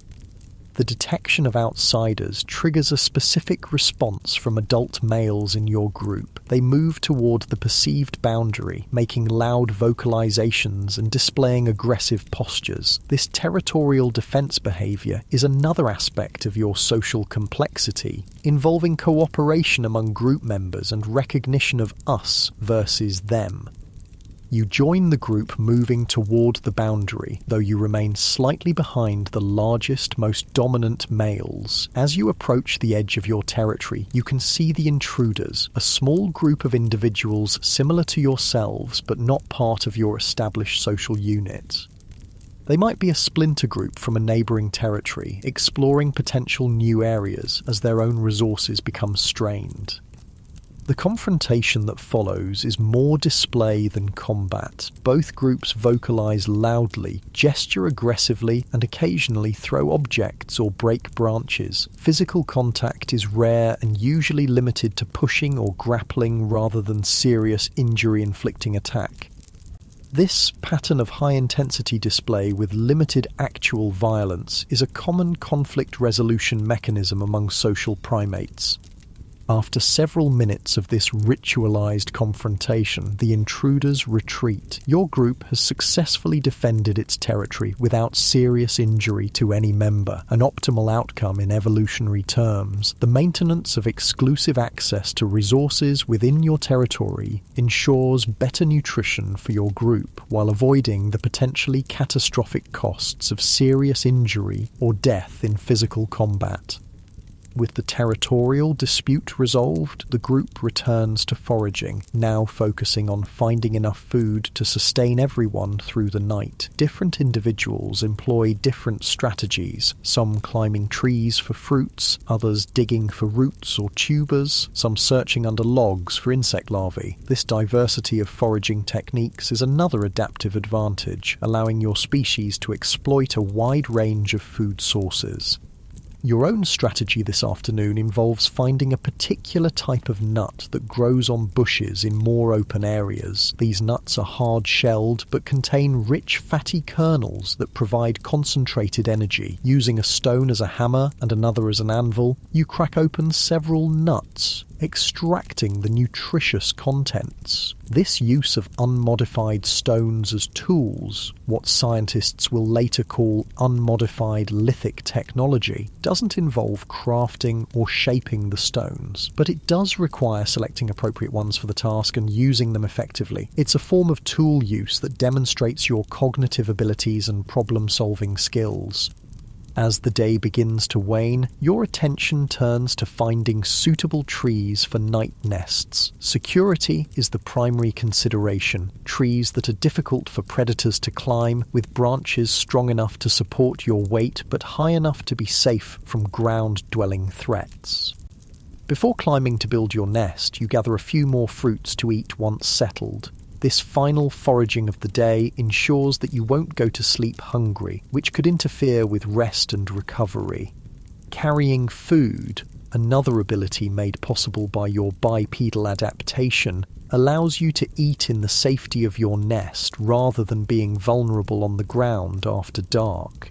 The detection of outsiders triggers a specific response from adult males in your group. They move toward the perceived boundary, making loud vocalizations and displaying aggressive postures. This territorial defense behavior is another aspect of your social complexity, involving cooperation among group members and recognition of us versus them. You join the group moving toward the boundary, though you remain slightly behind the largest, most dominant males. As you approach the edge of your territory, you can see the intruders, a small group of individuals similar to yourselves but not part of your established social unit. They might be a splinter group from a neighbouring territory, exploring potential new areas as their own resources become strained. The confrontation that follows is more display than combat. Both groups vocalize loudly, gesture aggressively, and occasionally throw objects or break branches. Physical contact is rare and usually limited to pushing or grappling rather than serious injury-inflicting attack. This pattern of high-intensity display with limited actual violence is a common conflict resolution mechanism among social primates. After several minutes of this ritualized confrontation, the intruders retreat. Your group has successfully defended its territory without serious injury to any member, an optimal outcome in evolutionary terms. The maintenance of exclusive access to resources within your territory ensures better nutrition for your group while avoiding the potentially catastrophic costs of serious injury or death in physical combat. With the territorial dispute resolved, the group returns to foraging, now focusing on finding enough food to sustain everyone through the night. Different individuals employ different strategies, some climbing trees for fruits, others digging for roots or tubers, some searching under logs for insect larvae. This diversity of foraging techniques is another adaptive advantage, allowing your species to exploit a wide range of food sources. Your own strategy this afternoon involves finding a particular type of nut that grows on bushes in more open areas. These nuts are hard-shelled but contain rich fatty kernels that provide concentrated energy. Using a stone as a hammer and another as an anvil, you crack open several nuts, extracting the nutritious contents. This use of unmodified stones as tools, what scientists will later call unmodified lithic technology, doesn't involve crafting or shaping the stones, but it does require selecting appropriate ones for the task and using them effectively. It's a form of tool use that demonstrates your cognitive abilities and problem-solving skills. As the day begins to wane, your attention turns to finding suitable trees for night nests. Security is the primary consideration. Trees that are difficult for predators to climb, with branches strong enough to support your weight but high enough to be safe from ground-dwelling threats. Before climbing to build your nest, you gather a few more fruits to eat once settled. This final foraging of the day ensures that you won't go to sleep hungry, which could interfere with rest and recovery. Carrying food, another ability made possible by your bipedal adaptation, allows you to eat in the safety of your nest rather than being vulnerable on the ground after dark.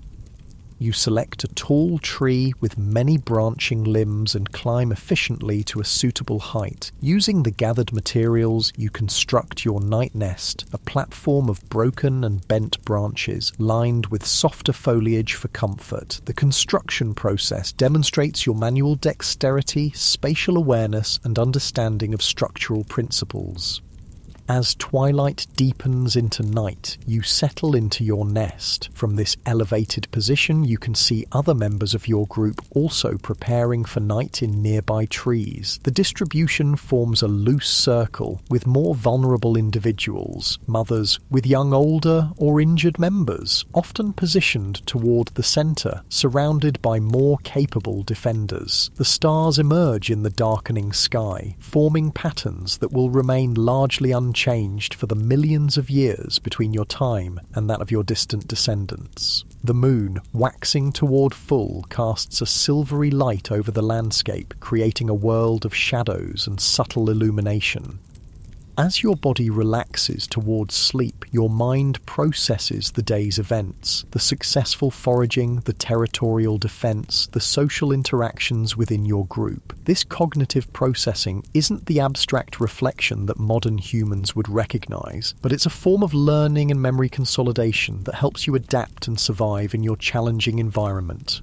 You select a tall tree with many branching limbs and climb efficiently to a suitable height. Using the gathered materials, you construct your night nest, a platform of broken and bent branches, lined with softer foliage for comfort. The construction process demonstrates your manual dexterity, spatial awareness, and understanding of structural principles. As twilight deepens into night, you settle into your nest. From this elevated position, you can see other members of your group also preparing for night in nearby trees. The distribution forms a loose circle, with more vulnerable individuals, mothers with young older or injured members, often positioned toward the center, surrounded by more capable defenders. The stars emerge in the darkening sky, forming patterns that will remain largely unchanged for the millions of years between your time and that of your distant descendants. The moon, waxing toward full, casts a silvery light over the landscape, creating a world of shadows and subtle illumination. As your body relaxes towards sleep, your mind processes the day's events, the successful foraging, the territorial defense, the social interactions within your group. This cognitive processing isn't the abstract reflection that modern humans would recognize, but it's a form of learning and memory consolidation that helps you adapt and survive in your challenging environment.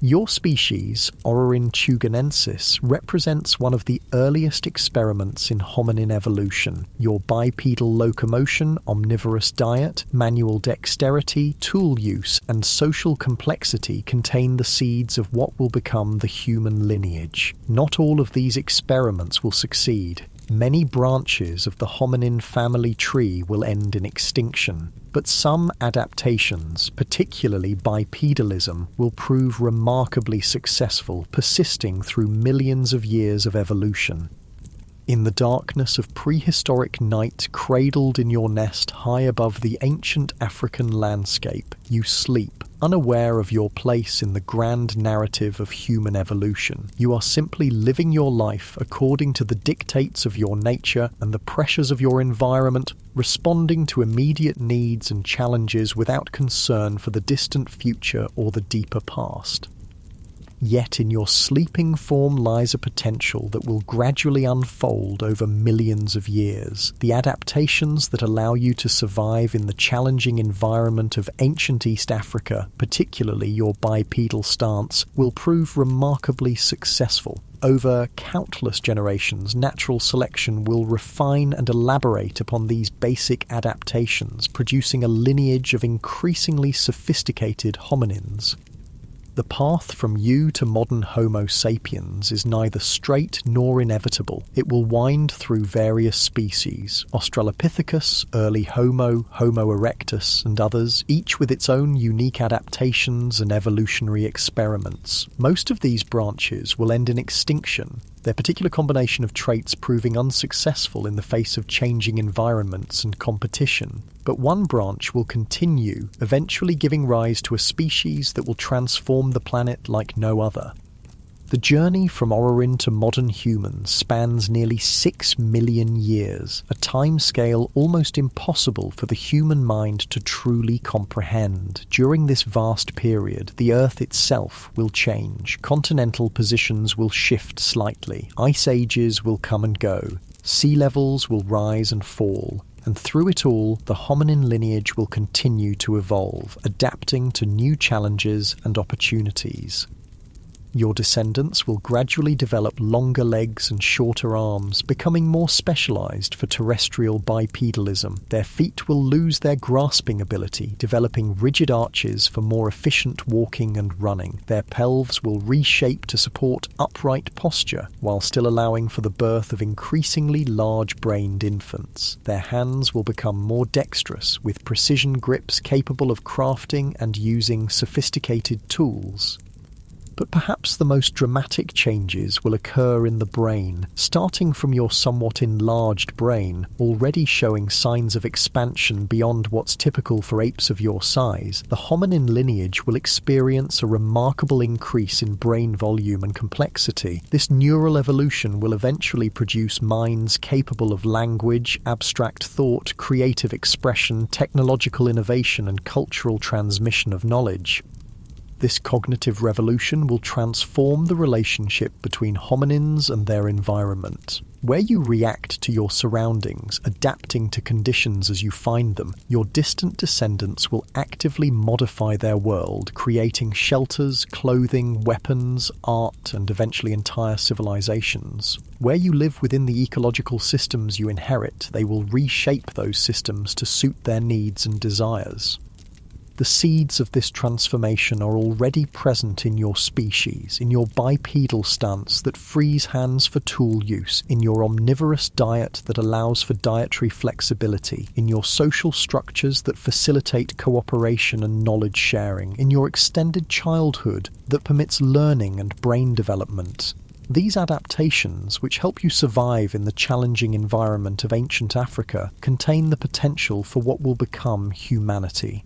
Your species, Orurin tuganensis, represents one of the earliest experiments in hominin evolution. Your bipedal locomotion, omnivorous diet, manual dexterity, tool use, and social complexity contain the seeds of what will become the human lineage. Not all of these experiments will succeed. Many branches of the hominin family tree will end in extinction, but some adaptations, particularly bipedalism, will prove remarkably successful, persisting through millions of years of evolution. In the darkness of prehistoric night, cradled in your nest high above the ancient African landscape, you sleep, unaware of your place in the grand narrative of human evolution. You are simply living your life according to the dictates of your nature and the pressures of your environment, responding to immediate needs and challenges without concern for the distant future or the deeper past. Yet in your sleeping form lies a potential that will gradually unfold over millions of years. The adaptations that allow you to survive in the challenging environment of ancient East Africa, particularly your bipedal stance, will prove remarkably successful. Over countless generations, natural selection will refine and elaborate upon these basic adaptations, producing a lineage of increasingly sophisticated hominins. The path from you to modern Homo sapiens is neither straight nor inevitable. It will wind through various species, Australopithecus, early Homo, Homo erectus, and others, each with its own unique adaptations and evolutionary experiments. Most of these branches will end in extinction, their particular combination of traits proving unsuccessful in the face of changing environments and competition. But one branch will continue, eventually giving rise to a species that will transform the planet like no other. The journey from Orurin to modern humans spans nearly 6 million years, a timescale almost impossible for the human mind to truly comprehend. During this vast period, the Earth itself will change, continental positions will shift slightly, ice ages will come and go, sea levels will rise and fall, and through it all, the hominin lineage will continue to evolve, adapting to new challenges and opportunities. Your descendants will gradually develop longer legs and shorter arms, becoming more specialized for terrestrial bipedalism. Their feet will lose their grasping ability, developing rigid arches for more efficient walking and running. Their pelves will reshape to support upright posture, while still allowing for the birth of increasingly large-brained infants. Their hands will become more dexterous, with precision grips capable of crafting and using sophisticated tools. But perhaps the most dramatic changes will occur in the brain, starting from your somewhat enlarged brain, already showing signs of expansion beyond what's typical for apes of your size. The hominin lineage will experience a remarkable increase in brain volume and complexity. This neural evolution will eventually produce minds capable of language, abstract thought, creative expression, technological innovation, and cultural transmission of knowledge. This cognitive revolution will transform the relationship between hominins and their environment. Where you react to your surroundings, adapting to conditions as you find them, your distant descendants will actively modify their world, creating shelters, clothing, weapons, art, and eventually entire civilizations. Where you live within the ecological systems you inherit, they will reshape those systems to suit their needs and desires. The seeds of this transformation are already present in your species, in your bipedal stance that frees hands for tool use, in your omnivorous diet that allows for dietary flexibility, in your social structures that facilitate cooperation and knowledge sharing, in your extended childhood that permits learning and brain development. These adaptations, which help you survive in the challenging environment of ancient Africa, contain the potential for what will become humanity.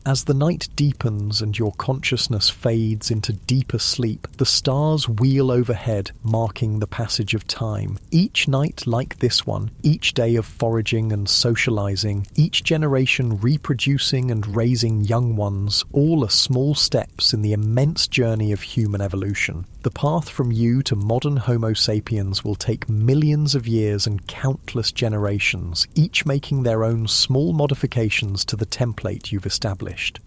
As the night deepens and your consciousness fades into deeper sleep, the stars wheel overhead, marking the passage of time. Each night like this one, each day of foraging and socializing, each generation reproducing and raising young ones, all are small steps in the immense journey of human evolution. The path from you to modern Homo sapiens will take millions of years and countless generations, each making their own small modifications to the template you've established.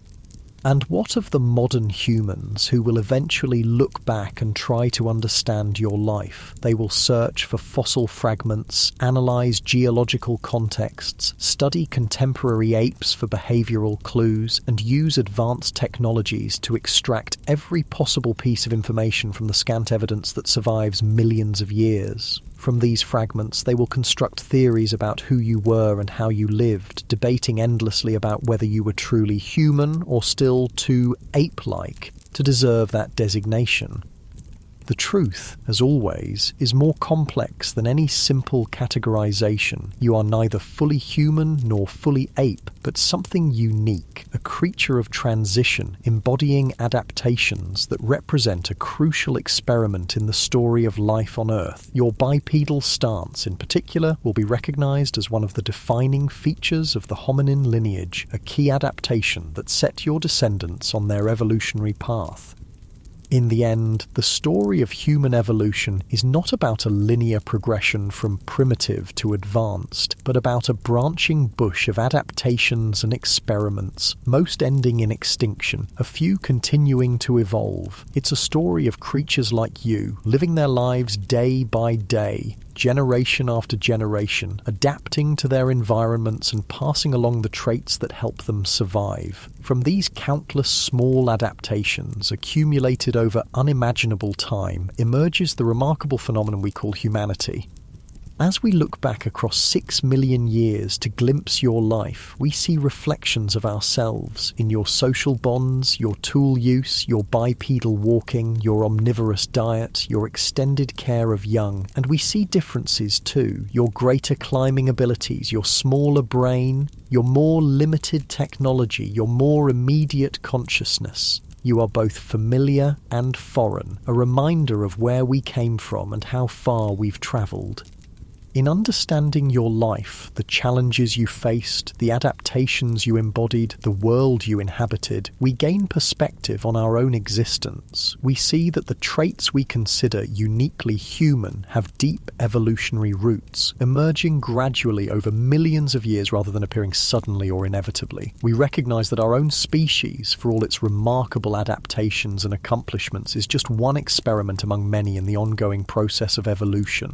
And what of the modern humans who will eventually look back and try to understand your life? They will search for fossil fragments, analyze geological contexts, study contemporary apes for behavioral clues, and use advanced technologies to extract every possible piece of information from the scant evidence that survives millions of years. From these fragments, they will construct theories about who you were and how you lived, debating endlessly about whether you were truly human or still too ape-like to deserve that designation. The truth, as always, is more complex than any simple categorization. You are neither fully human nor fully ape, but something unique, a creature of transition, embodying adaptations that represent a crucial experiment in the story of life on Earth. Your bipedal stance, in particular, will be recognized as one of the defining features of the hominin lineage, a key adaptation that set your descendants on their evolutionary path. In the end, the story of human evolution is not about a linear progression from primitive to advanced, but about a branching bush of adaptations and experiments, most ending in extinction, a few continuing to evolve. It's a story of creatures like you, living their lives day by day, generation after generation, adapting to their environments and passing along the traits that help them survive. From these countless small adaptations, accumulated over unimaginable time, emerges the remarkable phenomenon we call humanity. As we look back across 6 million years to glimpse your life, we see reflections of ourselves in your social bonds, your tool use, your bipedal walking, your omnivorous diet, your extended care of young, and we see differences too, your greater climbing abilities, your smaller brain, your more limited technology, your more immediate consciousness. You are both familiar and foreign, a reminder of where we came from and how far we've travelled. In understanding your life, the challenges you faced, the adaptations you embodied, the world you inhabited, we gain perspective on our own existence. We see that the traits we consider uniquely human have deep evolutionary roots, emerging gradually over millions of years rather than appearing suddenly or inevitably. We recognize that our own species, for all its remarkable adaptations and accomplishments, is just one experiment among many in the ongoing process of evolution.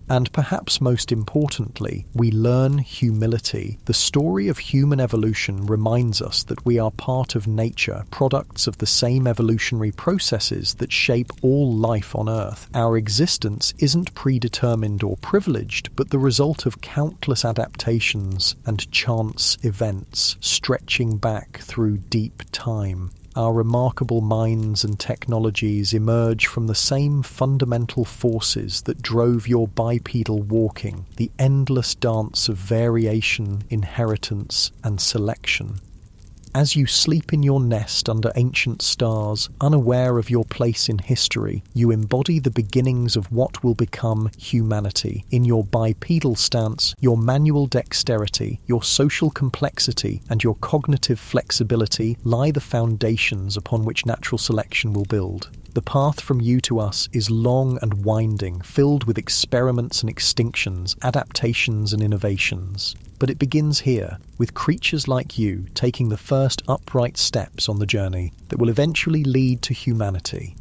And perhaps most importantly, we learn humility. The story of human evolution reminds us that we are part of nature, products of the same evolutionary processes that shape all life on Earth. Our existence isn't predetermined or privileged, but the result of countless adaptations and chance events stretching back through deep time. Our remarkable minds and technologies emerge from the same fundamental forces that drove your bipedal walking, the endless dance of variation, inheritance, and selection. As you sleep in your nest under ancient stars, unaware of your place in history, you embody the beginnings of what will become humanity. In your bipedal stance, your manual dexterity, your social complexity, and your cognitive flexibility lie the foundations upon which natural selection will build. The path from you to us is long and winding, filled with experiments and extinctions, adaptations and innovations. But it begins here, with creatures like you taking the first upright steps on the journey that will eventually lead to humanity.